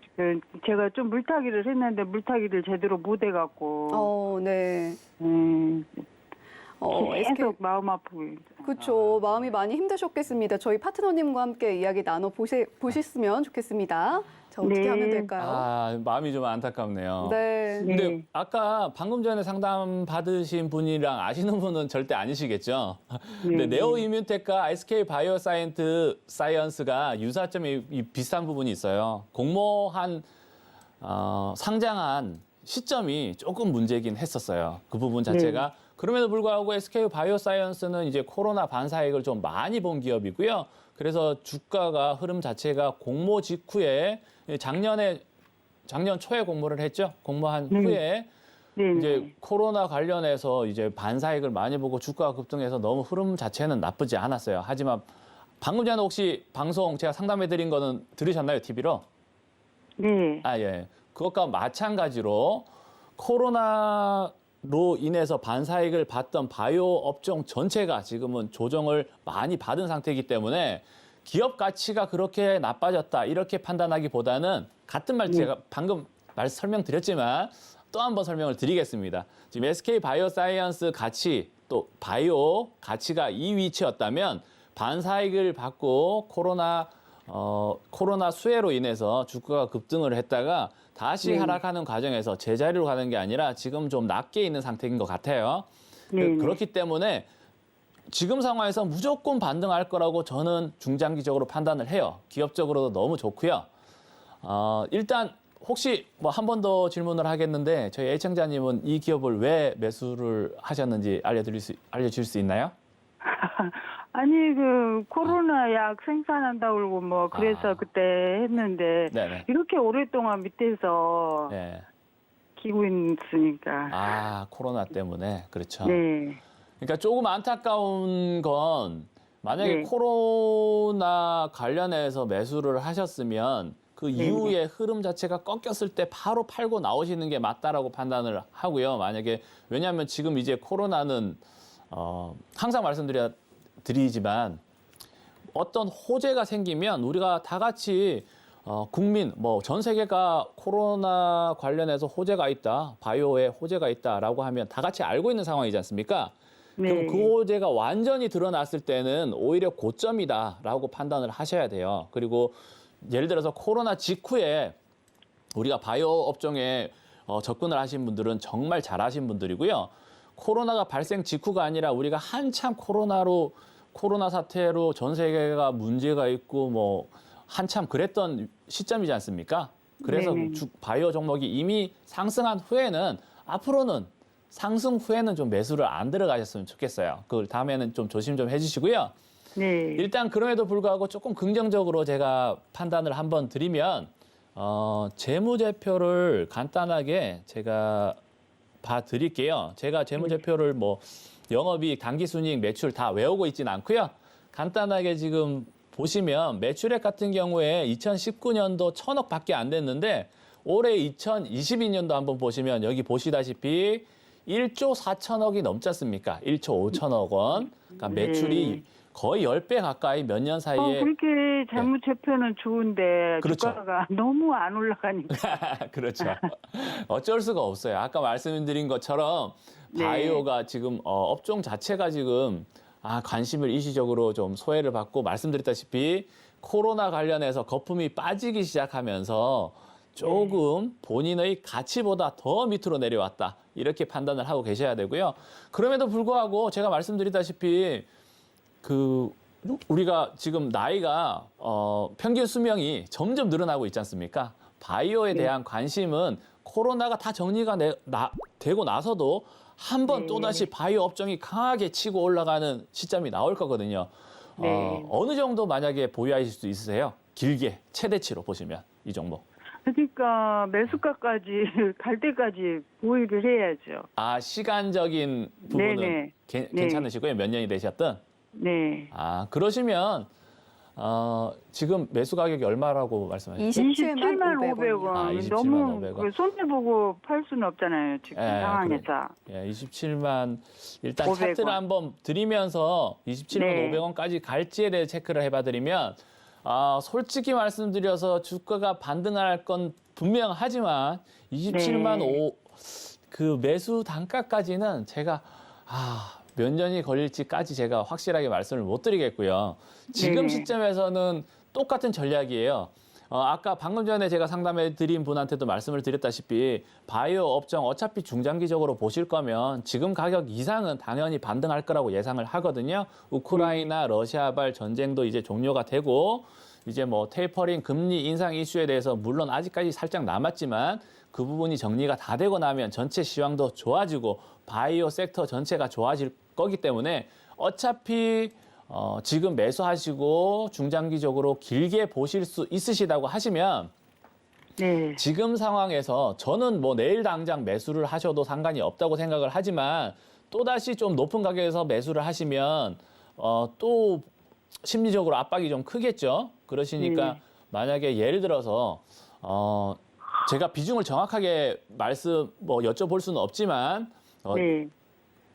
제가 좀 물타기를 했는데 물타기를 제대로 못 해갖고. 네. 계속 마음 아프고. 그렇죠. 마음이 많이 힘드셨겠습니다. 저희 파트너님과 함께 이야기 보셨으면 좋겠습니다. 자, 어떻게 네. 하면 될까요? 마음이 좀 안타깝네요. 네. 근데 네. 아까 방금 전에 상담 받으신 분이랑 아시는 분은 절대 아니시겠죠? 근데 네. 네오 이뮨텍과 SK 바이오사이언스가 유사점이 비슷한 부분이 있어요. 공모한 상장한 시점이 조금 문제긴 했었어요. 그 부분 자체가. 그럼에도 불구하고 SK 바이오사이언스는 이제 코로나 반사익을 좀 많이 본 기업이고요. 그래서 주가가 흐름 자체가 공모 직후에 작년 초에 공모를 했죠. 공모한 후에 이제 코로나 관련해서 이제 반사익을 많이 보고 주가가 급등해서 너무 흐름 자체는 나쁘지 않았어요. 하지만 방금 전에 혹시 방송 제가 상담해 드린 거는 들으셨나요? TV로? 네. 예. 그것과 마찬가지로 코로나로 인해서 반사익을 봤던 바이오 업종 전체가 지금은 조정을 많이 받은 상태이기 때문에 기업 가치가 그렇게 나빠졌다 이렇게 판단하기보다는 같은 말 제가 방금 설명드렸지만 또 한 번 설명을 드리겠습니다. 지금 SK 바이오사이언스 가치 또 바이오 가치가 이 위치였다면 반사익을 받고 코로나 수혜로 인해서 주가가 급등을 했다가 다시 하락하는 과정에서 제자리로 가는 게 아니라 지금 좀 낮게 있는 상태인 것 같아요. 그렇기 때문에 지금 상황에서 무조건 반등할 거라고 저는 중장기적으로 판단을 해요. 기업적으로도 너무 좋고요. 일단 혹시 뭐 한 번 더 질문을 하겠는데 저희 애청자님은 이 기업을 왜 매수를 하셨는지 알려줄 수 있나요? 아니 코로나 약 생산한다고 그러고 뭐 그래서 그때 했는데 네네. 이렇게 오랫동안 밑에서 네. 기고 있으니까. 코로나 때문에 그렇죠. 네. 그러니까 조금 안타까운 건 만약에 네. 코로나 관련해서 매수를 하셨으면 그 이후에 흐름 자체가 꺾였을 때 바로 팔고 나오시는 게 맞다라고 판단을 하고요. 만약에 왜냐하면 지금 이제 코로나는 항상 말씀드리지만 어떤 호재가 생기면 우리가 다 같이 국민 뭐 전 세계가 코로나 관련해서 호재가 있다, 바이오에 호재가 있다라고 하면 다 같이 알고 있는 상황이지 않습니까? 그럼 그 호재가 완전히 드러났을 때는 오히려 고점이다라고 판단을 하셔야 돼요. 그리고 예를 들어서 코로나 직후에 우리가 바이오 업종에 접근을 하신 분들은 정말 잘하신 분들이고요. 코로나가 발생 직후가 아니라 우리가 한참 코로나로 코로나 사태로 전 세계가 문제가 있고 뭐 한참 그랬던 시점이지 않습니까? 그래서 네네. 바이오 종목이 이미 상승한 후에는 앞으로는 상승 후에는 좀 매수를 안 들어가셨으면 좋겠어요. 그 다음에는 좀 조심 좀 해주시고요. 네. 일단 그럼에도 불구하고 조금 긍정적으로 제가 판단을 한번 드리면 재무제표를 간단하게 제가 봐드릴게요. 제가 재무제표를 뭐 영업이익, 당기순이익, 매출 다 외우고 있지는 않고요. 간단하게 지금 보시면 매출액 같은 경우에 2019년도 1,000억밖에 안 됐는데 올해 2022년도 한번 보시면 여기 보시다시피 1조 4천억이 넘지 않습니까? 1조 5천억 원. 그러니까 매출이 거의 10배 가까이 몇 년 사이에. 그렇게 재무제표는 좋은데 그렇죠. 주가가 너무 안 올라가니까. 그렇죠. 어쩔 수가 없어요. 아까 말씀드린 것처럼 바이오가 지금 업종 자체가 지금 관심을 일시적으로 좀 소외를 받고 말씀드렸다시피 코로나 관련해서 거품이 빠지기 시작하면서 조금 본인의 가치보다 더 밑으로 내려왔다. 이렇게 판단을 하고 계셔야 되고요. 그럼에도 불구하고 제가 말씀드렸다시피 우리가 지금 나이가 평균 수명이 점점 늘어나고 있지 않습니까? 바이오에 대한 관심은 코로나가 다 정리가 되고 나서도 한 번 또다시 바이오 업종이 강하게 치고 올라가는 시점이 나올 거거든요. 어느 정도 만약에 보유하실 수 있으세요? 길게 최대치로 보시면 이 종목. 그러니까 매수가까지 갈 때까지 보유를 해야죠. 시간적인 부분은 괜찮으시고요. 몇 년이 되셨든. 네. 그러시면 지금 매수 가격이 얼마라고 말씀하셨죠? 27만 500원. 27만 너무 500원. 손해보고 팔 수는 없잖아요. 지금 상황에서. 27만 일단 500원. 차트를 한번 드리면서 27만 500원까지 갈지에 대해 체크를 해봐드리면 솔직히 말씀드려서 주가가 반등할 건 분명하지만 27만 그 매수 단가까지는 제가 몇 년이 걸릴지까지 제가 확실하게 말씀을 못 드리겠고요. 지금 시점에서는 똑같은 전략이에요. 아까 방금 전에 제가 상담해 드린 분한테도 말씀을 드렸다시피 바이오 업종 어차피 중장기적으로 보실 거면 지금 가격 이상은 당연히 반등할 거라고 예상을 하거든요. 우크라이나 러시아발 전쟁도 이제 종료가 되고 이제 뭐 테이퍼링 금리 인상 이슈에 대해서 물론 아직까지 살짝 남았지만 그 부분이 정리가 다 되고 나면 전체 시황도 좋아지고 바이오 섹터 전체가 좋아질 거기 때문에 어차피 지금 매수하시고 중장기적으로 길게 보실 수 있으시다고 하시면 지금 상황에서 저는 뭐 내일 당장 매수를 하셔도 상관이 없다고 생각을 하지만 또다시 좀 높은 가격에서 매수를 하시면 또 심리적으로 압박이 좀 크겠죠. 그러시니까 만약에 예를 들어서 제가 비중을 정확하게 여쭤볼 수는 없지만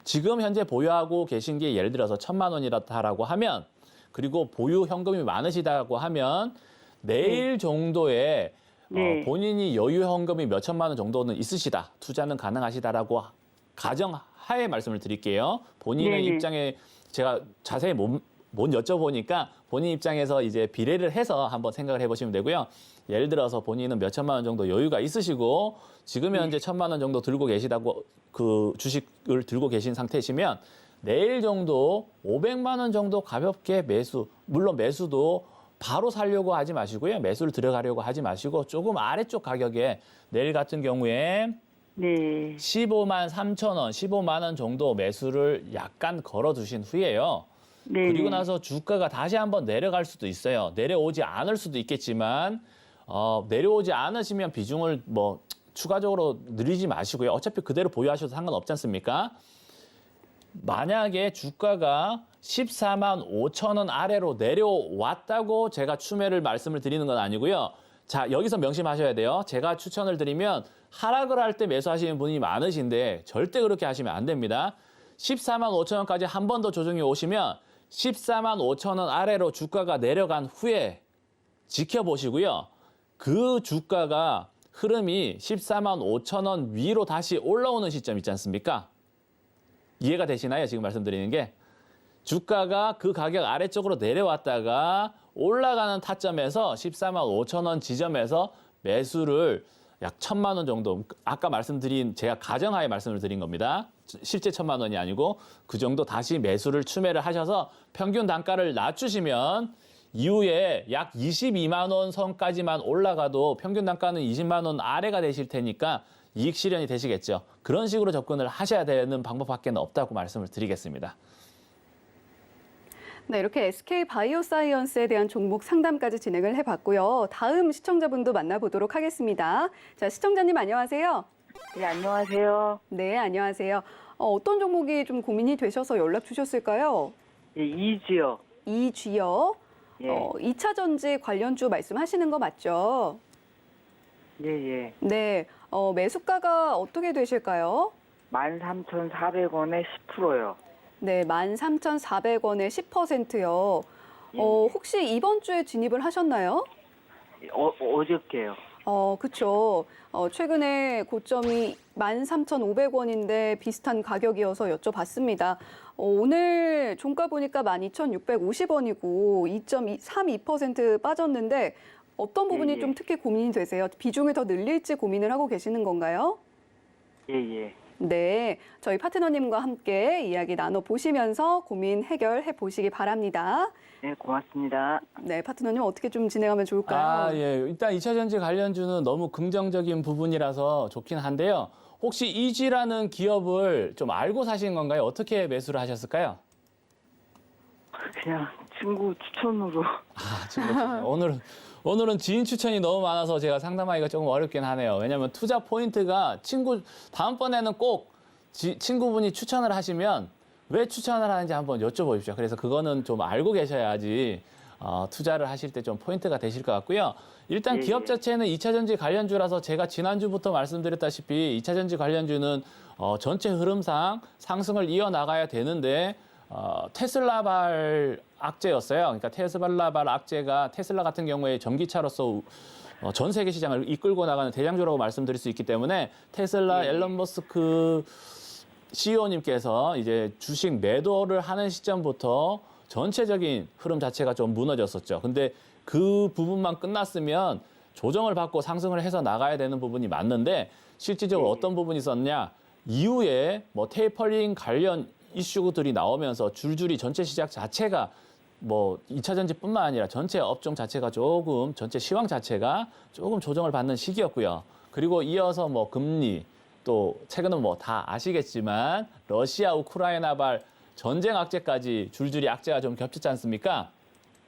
지금 현재 보유하고 계신 게 예를 들어서 1,000만 원이라고 하면 그리고 보유 현금이 많으시다고 하면 내일 정도에 본인이 여유 현금이 몇 천만 원 정도는 있으시다. 투자는 가능하시다라고 가정하에 말씀을 드릴게요. 본인의 입장에 제가 자세히 못 여쭤보니까 본인 입장에서 이제 비례를 해서 한번 생각을 해보시면 되고요. 예를 들어서 본인은 몇 천만 원 정도 여유가 있으시고 지금 현재 1,000만 원 정도 들고 계시다고 그 주식을 들고 계신 상태시면 내일 정도 500만 원 정도 가볍게 매수, 물론 매수도 바로 사려고 하지 마시고요. 매수를 들어가려고 하지 마시고 조금 아래쪽 가격에 내일 같은 경우에 15만 3천 원, 15만 원 정도 매수를 약간 걸어두신 후에요. 그리고 나서 주가가 다시 한번 내려갈 수도 있어요. 내려오지 않을 수도 있겠지만 내려오지 않으시면 비중을 뭐 추가적으로 늘리지 마시고요. 어차피 그대로 보유하셔도 상관없지 않습니까? 만약에 주가가 14만 5천 원 아래로 내려왔다고 제가 추매를 말씀을 드리는 건 아니고요. 자, 여기서 명심하셔야 돼요. 제가 추천을 드리면 하락을 할 때 매수하시는 분이 많으신데 절대 그렇게 하시면 안 됩니다. 14만 5천 원까지 한 번 더 조정이 오시면 14만 5천 원 아래로 주가가 내려간 후에 지켜보시고요. 그 주가가 흐름이 14만 5천 원 위로 다시 올라오는 시점 있지 않습니까? 이해가 되시나요? 지금 말씀드리는 게. 주가가 그 가격 아래쪽으로 내려왔다가 올라가는 타점에서 14만 5천 원 지점에서 매수를 약 1,000만 원 정도, 아까 말씀드린 제가 가정하에 말씀을 드린 겁니다. 실제 1,000만 원이 아니고 그 정도 다시 매수를 추매를 하셔서 평균 단가를 낮추시면 이후에 약 22만 원 선까지만 올라가도 평균 단가는 20만 원 아래가 되실 테니까 이익 실현이 되시겠죠. 그런 식으로 접근을 하셔야 되는 방법밖에 없다고 말씀을 드리겠습니다. 네, 이렇게 SK 바이오사이언스에 대한 종목 상담까지 진행을 해봤고요. 다음 시청자분도 만나보도록 하겠습니다. 자, 시청자님 안녕하세요. 네, 안녕하세요. 네, 안녕하세요. 어떤 종목이 좀 고민이 되셔서 연락 주셨을까요? 예, 이지요. 이쥐요. 예. 2차 전지 관련주 말씀하시는 거 맞죠? 예, 예. 네, 매수가가 어떻게 되실까요? 13,400원에 10%요. 네, 13,400원에 10%요. 예. 혹시 이번 주에 진입을 하셨나요? 어저께요. 그쵸. 최근에 고점이 13,500원인데 비슷한 가격이어서 여쭤봤습니다. 오늘 종가 보니까 12,650원이고 2.32% 빠졌는데 어떤 부분이 예. 좀 특히 고민이 되세요? 비중을 더 늘릴지 고민을 하고 계시는 건가요? 예, 예. 네, 저희 파트너님과 함께 이야기 나눠보시면서 고민 해결해 보시기 바랍니다. 네, 고맙습니다. 네, 파트너님 어떻게 좀 진행하면 좋을까요? 예. 일단 2차 전지 관련주는 너무 긍정적인 부분이라서 좋긴 한데요. 혹시 이지라는 기업을 좀 알고 사신 건가요? 어떻게 매수를 하셨을까요? 그냥 친구 추천으로. 오늘은 지인 추천이 너무 많아서 제가 상담하기가 조금 어렵긴 하네요. 왜냐하면 투자 포인트가 다음번에는 꼭 친구분이 추천을 하시면 왜 추천을 하는지 한번 여쭤보십시오. 그래서 그거는 좀 알고 계셔야지 투자를 하실 때 좀 포인트가 되실 것 같고요. 일단 예, 기업 예. 자체는 2차 전지 관련주라서 제가 지난주부터 말씀드렸다시피 2차 전지 관련주는 전체 흐름상 상승을 이어나가야 되는데 테슬라발 악재였어요. 그러니까 테슬라발 악재가 테슬라 같은 경우에 전기차로서 전 세계 시장을 이끌고 나가는 대장주라고 말씀드릴 수 있기 때문에 테슬라 앨런 머스크 CEO님께서 이제 주식 매도를 하는 시점부터 전체적인 흐름 자체가 좀 무너졌었죠. 근데 그 부분만 끝났으면 조정을 받고 상승을 해서 나가야 되는 부분이 맞는데 실질적으로 어떤 부분이 있었냐? 이후에 뭐 테이퍼링 관련 이슈들이 나오면서 줄줄이 전체 시장 자체가 뭐 2차 전지뿐만 아니라 전체 업종 자체가 전체 시황 자체가 조금 조정을 받는 시기였고요. 그리고 이어서 뭐 금리 또 최근은 뭐 다 아시겠지만 러시아 우크라이나발 전쟁 악재까지 줄줄이 악재가 좀 겹쳤지 않습니까?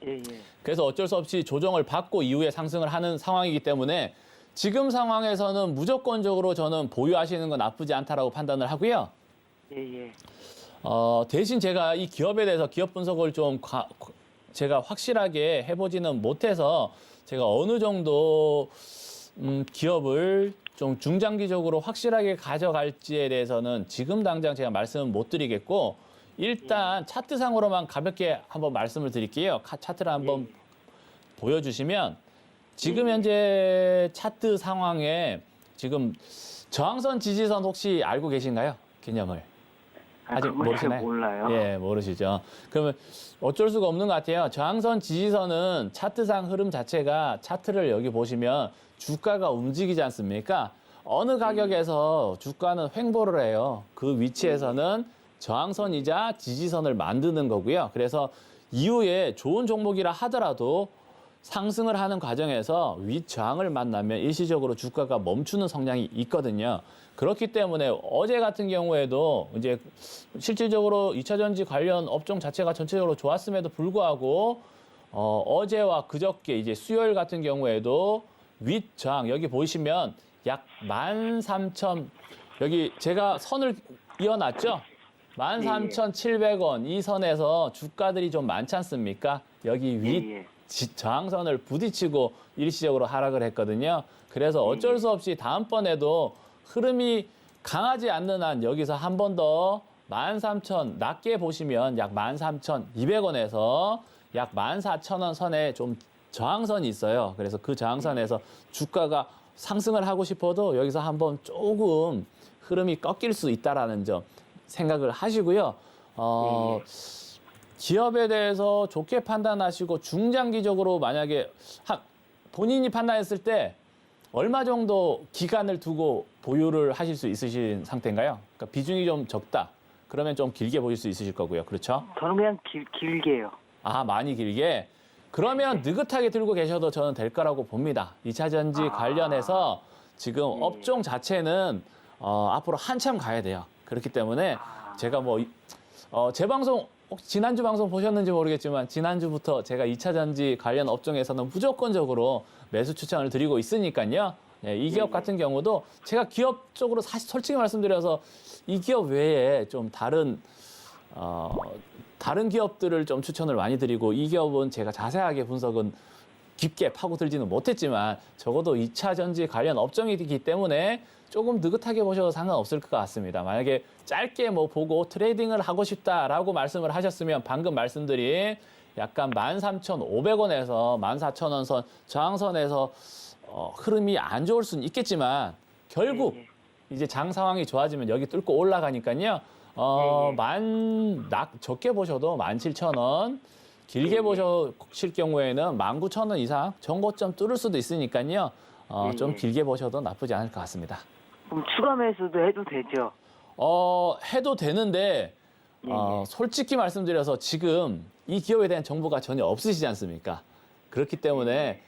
예, 예. 그래서 어쩔 수 없이 조정을 받고 이후에 상승을 하는 상황이기 때문에 지금 상황에서는 무조건적으로 저는 보유하시는 건 나쁘지 않다라고 판단을 하고요. 예, 예. 대신 제가 이 기업에 대해서 기업 분석을 좀 제가 확실하게 해보지는 못해서 제가 어느 정도 기업을 좀 중장기적으로 확실하게 가져갈지에 대해서는 지금 당장 제가 말씀은 못 드리겠고 일단 차트상으로만 가볍게 한번 말씀을 드릴게요. 차트를 한번 보여주시면 지금 현재 차트 상황에 지금 저항선 지지선 혹시 알고 계신가요? 개념을. 아직 모르시나요? 몰라요. 예, 모르시죠. 그러면 어쩔 수가 없는 것 같아요. 저항선 지지선은 차트상 흐름 자체가 차트를 여기 보시면 주가가 움직이지 않습니까? 어느 가격에서 주가는 횡보를 해요. 그 위치에서는 저항선이자 지지선을 만드는 거고요. 그래서 이후에 좋은 종목이라 하더라도 상승을 하는 과정에서 윗저항을 만나면 일시적으로 주가가 멈추는 성향이 있거든요. 그렇기 때문에 어제 같은 경우에도 이제 실질적으로 2차 전지 관련 업종 자체가 전체적으로 좋았음에도 불구하고 어제와 그저께 이제 수요일 같은 경우에도 윗저항 여기 보시면 약 13,000 여기 제가 선을 이어놨죠? 13,700원 이 선에서 주가들이 좀 많지 않습니까? 여기 윗 저항선을 부딪히고 일시적으로 하락을 했거든요. 그래서 어쩔 수 없이 다음번에도 흐름이 강하지 않는 한 여기서 한 번 더 13,000 낮게 보시면 약 13,200원에서 약 14,000원 선에 좀 저항선이 있어요. 그래서 그 저항선에서 주가가 상승을 하고 싶어도 여기서 한번 조금 흐름이 꺾일 수 있다라는 점 생각을 하시고요. 기업에 대해서 좋게 판단하시고 중장기적으로 만약에 본인이 판단했을 때 얼마 정도 기간을 두고 보유를 하실 수 있으신 상태인가요? 그러니까 비중이 좀 적다. 그러면 좀 길게 보실 수 있으실 거고요. 그렇죠? 저는 그냥 길게요. 아, 많이 길게. 그러면 느긋하게 들고 계셔도 저는 될 거라고 봅니다. 2차 전지 관련해서 지금 업종 자체는 앞으로 한참 가야 돼요. 그렇기 때문에 제가 제 방송 혹시 지난주 방송 보셨는지 모르겠지만 지난주부터 제가 2차 전지 관련 업종에서는 무조건적으로 매수 추천을 드리고 있으니까요. 예, 이 기업 같은 경우도 제가 기업 쪽으로 사실 솔직히 말씀드려서 이 기업 외에 좀 다른 기업들을 좀 추천을 많이 드리고 이 기업은 제가 자세하게 분석은 깊게 파고들지는 못했지만 적어도 2차 전지 관련 업종이기 때문에 조금 느긋하게 보셔도 상관없을 것 같습니다. 만약에 짧게 보고 트레이딩을 하고 싶다라고 말씀을 하셨으면 방금 말씀드린 약간 13,500원에서 14,000원 선 저항선에서 흐름이 안 좋을 수는 있겠지만 결국 이제 장 상황이 좋아지면 여기 뚫고 올라가니까요. 적게 보셔도 17,000원, 길게 보실 경우에는 19,000원 이상 정고점 뚫을 수도 있으니까요. 좀 길게 보셔도 나쁘지 않을 것 같습니다. 그럼 추가 매수도 해도 되죠? 해도 되는데 솔직히 말씀드려서 지금 이 기업에 대한 정보가 전혀 없으시지 않습니까? 그렇기 때문에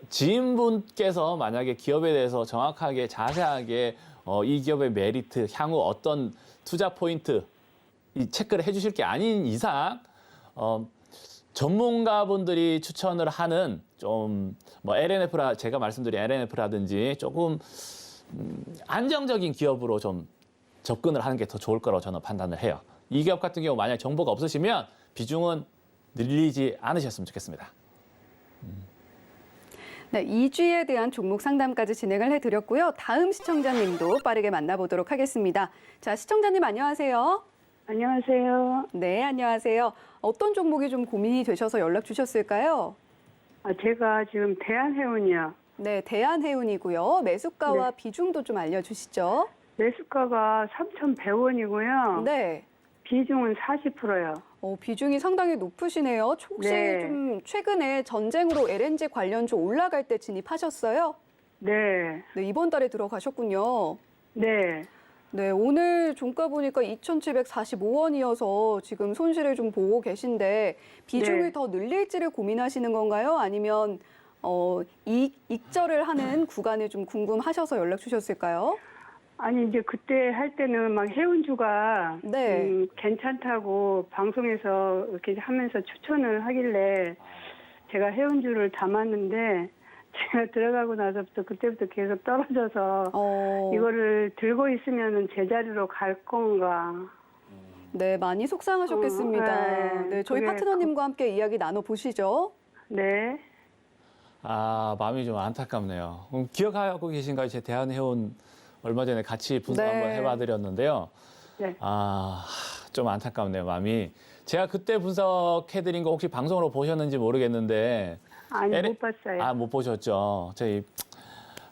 지인분께서 만약에 기업에 대해서 정확하게 자세하게 이 기업의 메리트, 향후 어떤 투자 포인트 이 체크를 해주실 게 아닌 이상 전문가분들이 추천을 하는 좀 LNF라 제가 말씀드린 LNF라든지 조금 안정적인 기업으로 좀 접근을 하는 게 더 좋을 거라고 저는 판단을 해요. 이 기업 같은 경우 만약 정보가 없으시면 비중은 늘리지 않으셨으면 좋겠습니다. 네, 2주에 대한 종목 상담까지 진행을 해드렸고요. 다음 시청자님도 빠르게 만나보도록 하겠습니다. 자, 시청자님 안녕하세요. 안녕하세요. 네, 안녕하세요. 어떤 종목이 좀 고민이 되셔서 연락 주셨을까요? 제가 지금 대한해운이요. 네, 대한해운이고요. 매수가와 비중도 좀 알려주시죠. 매수가가 3,100원이고요. 네. 비중은 40%요. 비중이 상당히 높으시네요. 혹시 네. 좀 최근에 전쟁으로 LNG 관련주 올라갈 때 진입하셨어요? 네. 네, 이번 달에 들어가셨군요. 네. 네, 오늘 종가 보니까 2,745원이어서 지금 손실을 좀 보고 계신데 비중을 네. 더 늘릴지를 고민하시는 건가요? 아니면 익절을 하는 구간을 좀 궁금하셔서 연락 주셨을까요? 아니 이제 그때 할 때는 막 해운주가 네. 괜찮다고 방송에서 이렇게 하면서 추천을 하길래 제가 해운주를 담았는데 제가 들어가고 나서부터 그때부터 계속 떨어져서 이거를 들고 있으면은 제자리로 갈 건가. 네, 많이 속상하셨겠습니다. 네, 저희 그래, 파트너님과 함께 이야기 나눠보시죠. 네. 마음이 좀 안타깝네요. 기억하고 계신가요? 제 대한해운 얼마 전에 같이 분석 네. 한번 해봐드렸는데요. 네. 좀 안타깝네요, 마음이. 제가 그때 분석해드린 거 혹시 방송으로 보셨는지 모르겠는데. 아니 못 봤어요. 못 보셨죠. 저희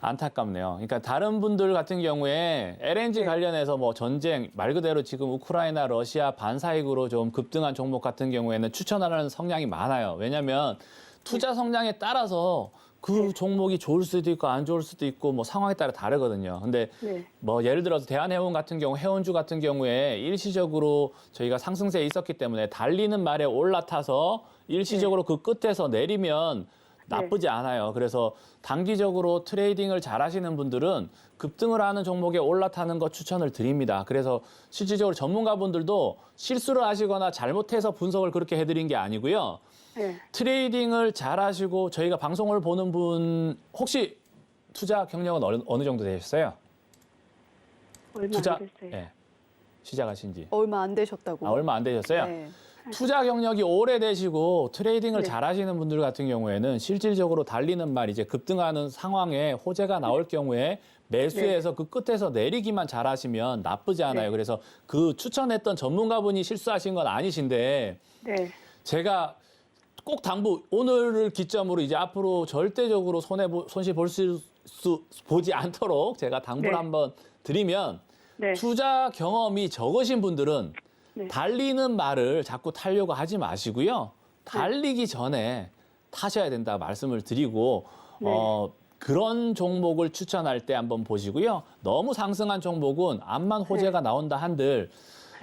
안타깝네요. 그러니까 다른 분들 같은 경우에 LNG 관련해서 전쟁 말 그대로 지금 우크라이나, 러시아 반사익으로 좀 급등한 종목 같은 경우에는 추천하는 성향이 많아요. 왜냐하면 투자 성향에 따라서 그 종목이 좋을 수도 있고 안 좋을 수도 있고 상황에 따라 다르거든요. 근데 네. 예를 들어서 대한해운 같은 경우, 해운주 같은 경우에 일시적으로 저희가 상승세에 있었기 때문에 달리는 말에 올라타서 일시적으로 그 끝에서 내리면 나쁘지 않아요. 그래서 단기적으로 트레이딩을 잘 하시는 분들은 급등을 하는 종목에 올라타는 거 추천을 드립니다. 그래서 실질적으로 전문가분들도 실수를 하시거나 잘못해서 분석을 그렇게 해드린 게 아니고요. 네. 트레이딩을 잘 하시고 저희가 방송을 보는 분 혹시 투자 경력은 어느 정도 되셨어요? 얼마 투자 안 됐어요. 네. 시작하신 지 얼마 안 되셨다고. 얼마 안 되셨어요? 네. 투자 경력이 오래되시고 트레이딩을 네. 잘 하시는 분들 같은 경우에는 실질적으로 달리는 말 이제 급등하는 상황에 호재가 나올 경우에 매수해서 그 끝에서 내리기만 잘 하시면 나쁘지 않아요. 네. 그래서 그 추천했던 전문가분이 실수하신 건 아니신데 네. 제가 꼭 오늘을 기점으로 이제 앞으로 절대적으로 손실 보지 않도록 제가 당부를 네. 한번 드리면 네. 투자 경험이 적으신 분들은 네. 달리는 말을 자꾸 타려고 하지 마시고요. 달리기 전에 타셔야 된다 말씀을 드리고 네. 그런 종목을 추천할 때 한번 보시고요. 너무 상승한 종목은 암만 호재가 나온다 한들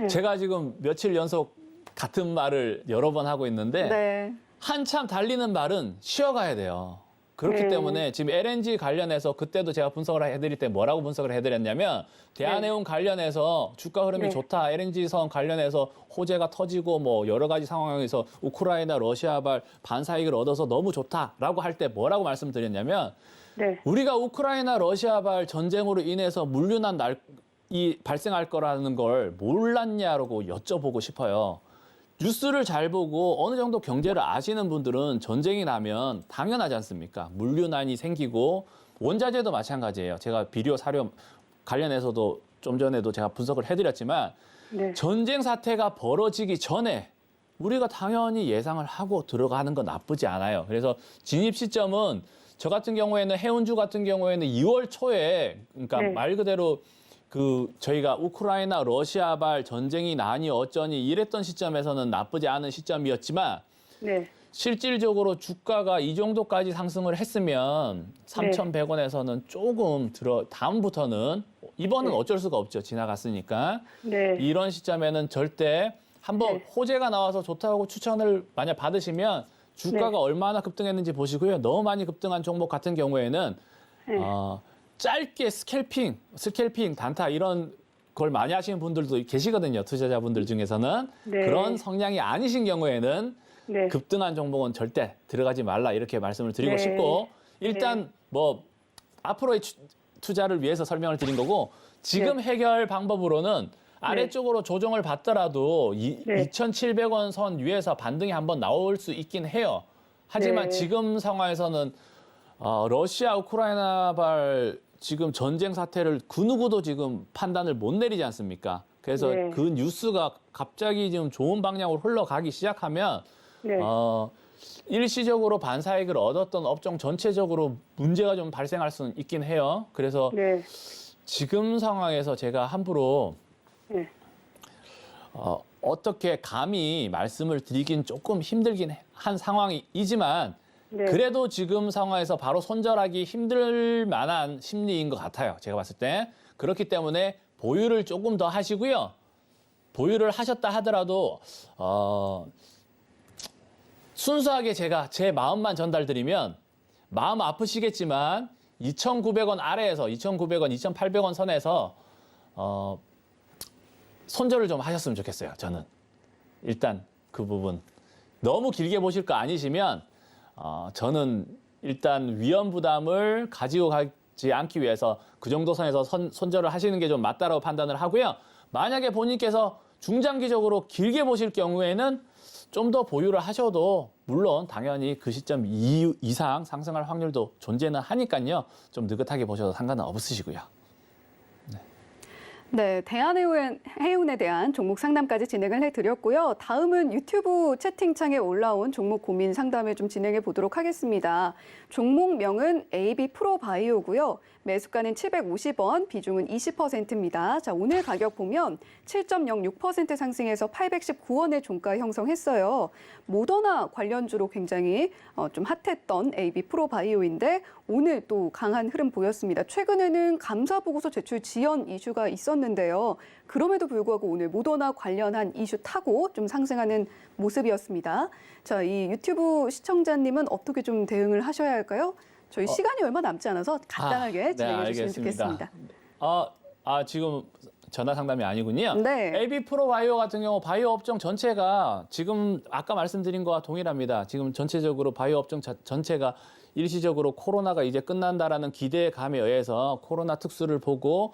제가 지금 며칠 연속 같은 말을 여러 번 하고 있는데 네. 한참 달리는 말은 쉬어가야 돼요. 그렇기 때문에 지금 LNG 관련해서 그때도 제가 분석을 해드릴 때 뭐라고 분석을 해드렸냐면 대한해운 관련해서 주가 흐름이 좋다. LNG선 관련해서 호재가 터지고 뭐 여러 가지 상황에서 우크라이나 러시아발 반사이익을 얻어서 너무 좋다라고 할 때 뭐라고 말씀드렸냐면 우리가 우크라이나 러시아발 전쟁으로 인해서 물류난 발생할 거라는 걸 몰랐냐라고 여쭤보고 싶어요. 뉴스를 잘 보고 어느 정도 경제를 아시는 분들은 전쟁이 나면 당연하지 않습니까? 물류난이 생기고 원자재도 마찬가지예요. 제가 비료, 사료 관련해서도 좀 전에도 제가 분석을 해드렸지만 전쟁 사태가 벌어지기 전에 우리가 당연히 예상을 하고 들어가는 건 나쁘지 않아요. 그래서 진입 시점은 저 같은 경우에는 해운주 같은 경우에는 2월 초에 그러니까 말 그대로 저희가 우크라이나 러시아발 전쟁이 나니 어쩌니 이랬던 시점에서는 나쁘지 않은 시점이었지만 실질적으로 주가가 이 정도까지 상승을 했으면 3,100원에서는 조금 다음부터는 이번은 어쩔 수가 없죠. 지나갔으니까. 이런 시점에는 절대 한번 호재가 나와서 좋다고 추천을 만약 받으시면 주가가 얼마나 급등했는지 보시고요. 너무 많이 급등한 종목 같은 경우에는 짧게 스캘핑, 단타 이런 걸 많이 하시는 분들도 계시거든요. 투자자분들 중에서는. 그런 성향이 아니신 경우에는 급등한 종목은 절대 들어가지 말라 이렇게 말씀을 드리고 싶고 일단 뭐 앞으로의 투자를 위해서 설명을 드린 거고 지금 해결 방법으로는 아래쪽으로 조정을 받더라도 2,700원 선 위에서 반등이 한번 나올 수 있긴 해요. 하지만 지금 상황에서는 러시아 우크라이나발 지금 전쟁 사태를 그 누구도 지금 판단을 못 내리지 않습니까? 그래서 그 뉴스가 갑자기 지금 좋은 방향으로 흘러가기 시작하면 일시적으로 반사이익을 얻었던 업종 전체적으로 문제가 좀 발생할 수는 있긴 해요. 그래서 지금 상황에서 제가 함부로 어떻게 감히 말씀을 드리긴 조금 힘들긴 한 상황이지만 그래도 지금 상황에서 바로 손절하기 힘들 만한 심리인 것 같아요. 제가 봤을 때. 그렇기 때문에 보유를 조금 더 하시고요. 보유를 하셨다 하더라도 순수하게 제가 제 마음만 전달드리면 마음 아프시겠지만 2,900원 아래에서 2,900원, 2,800원 선에서 손절을 좀 하셨으면 좋겠어요. 저는. 일단 그 부분. 너무 길게 보실 거 아니시면 저는 일단 위험 부담을 가지고 가지 않기 위해서 그 정도 선에서 손절을 하시는 게 좀 맞다라고 판단을 하고요. 만약에 본인께서 중장기적으로 길게 보실 경우에는 좀 더 보유를 하셔도 물론 당연히 그 시점 이상 상승할 확률도 존재는 하니까요. 좀 느긋하게 보셔도 상관은 없으시고요. 네, 대한해운에 대한 종목 상담까지 진행을 해드렸고요. 다음은 유튜브 채팅창에 올라온 종목 고민 상담을 좀 진행해 보도록 하겠습니다. 종목명은 AB프로바이오고요. 매수가는 750원, 비중은 20%입니다. 자, 오늘 가격 보면 7.06% 상승해서 819원의 종가 형성했어요. 모더나 관련주로 굉장히 좀 핫했던 AB프로바이오인데 오늘 또 강한 흐름 보였습니다. 최근에는 감사보고서 제출 지연 이슈가 있었는데요. 그럼에도 불구하고 오늘 모더나 관련한 이슈 타고 좀 상승하는 모습이었습니다. 자, 이 유튜브 시청자님은 어떻게 좀 대응을 하셔야 할까요? 저희 시간이 얼마 남지 않아서 간단하게 진행해 주시면 좋겠습니다. 지금 전화 상담이 아니군요. 네. AB프로바이오 같은 경우 바이오 업종 전체가 지금 아까 말씀드린 거와 동일합니다. 지금 전체적으로 바이오 업종 전체가 일시적으로 코로나가 이제 끝난다라는 기대감에 의해서 코로나 특수를 보고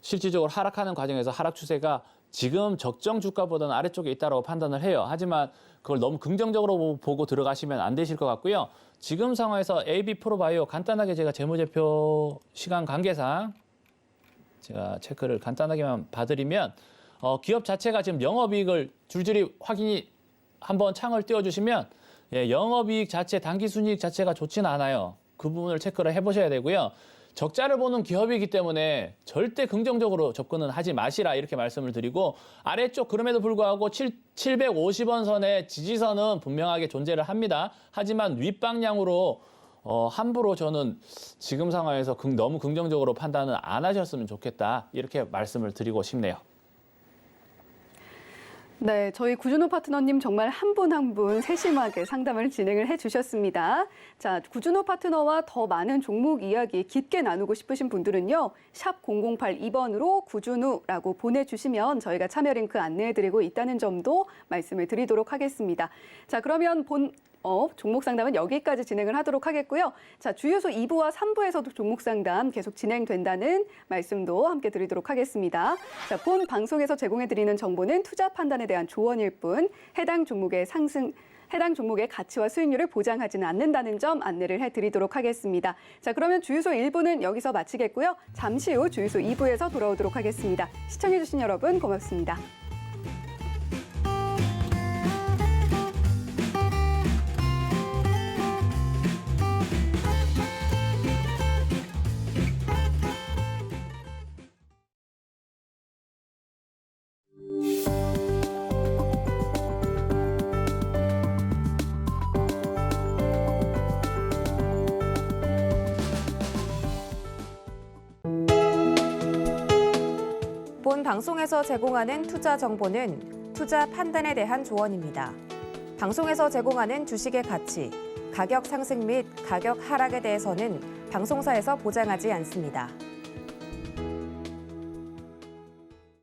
실질적으로 하락하는 과정에서 하락 추세가 지금 적정 주가보다는 아래쪽에 있다고 판단을 해요. 하지만 그걸 너무 긍정적으로 보고 들어가시면 안 되실 것 같고요. 지금 상황에서 AB프로바이오 간단하게 제가 재무제표 시간 관계상 제가 체크를 간단하게만 봐드리면 기업 자체가 지금 영업이익을 줄줄이 확인이 한번 창을 띄워주시면 영업이익 자체, 당기순이익 자체가 좋지는 않아요. 그 부분을 체크를 해보셔야 되고요. 적자를 보는 기업이기 때문에 절대 긍정적으로 접근은 하지 마시라 이렇게 말씀을 드리고 아래쪽 그럼에도 불구하고 750원 선의 지지선은 분명하게 존재를 합니다. 하지만 윗방향으로 함부로 저는 지금 상황에서 너무 긍정적으로 판단은 안 하셨으면 좋겠다. 이렇게 말씀을 드리고 싶네요. 네, 저희 구준호 파트너님 정말 한 분 한 분 세심하게 상담을 진행을 해주셨습니다. 자, 구준호 파트너와 더 많은 종목 이야기 깊게 나누고 싶으신 분들은요. 샵 0082번으로 구준우라고 보내주시면 저희가 참여 링크 안내해드리고 있다는 점도 말씀을 드리도록 하겠습니다. 자, 그러면 종목 상담은 여기까지 진행을 하도록 하겠고요. 자, 주유소 2부와 3부에서도 종목 상담 계속 진행된다는 말씀도 함께 드리도록 하겠습니다. 자, 본 방송에서 제공해드리는 정보는 투자 판단에 대한 조언일 뿐 해당 종목의 가치와 수익률을 보장하지는 않는다는 점 안내를 해드리도록 하겠습니다. 자, 그러면 주유소 1부는 여기서 마치겠고요. 잠시 후 주유소 2부에서 돌아오도록 하겠습니다. 시청해주신 여러분 고맙습니다. 본 방송에서 제공하는 투자 정보는 투자 판단에 대한 조언입니다. 방송에서 제공하는 주식의 가치, 가격 상승 및 가격 하락에 대해서는 방송사에서 보장하지 않습니다.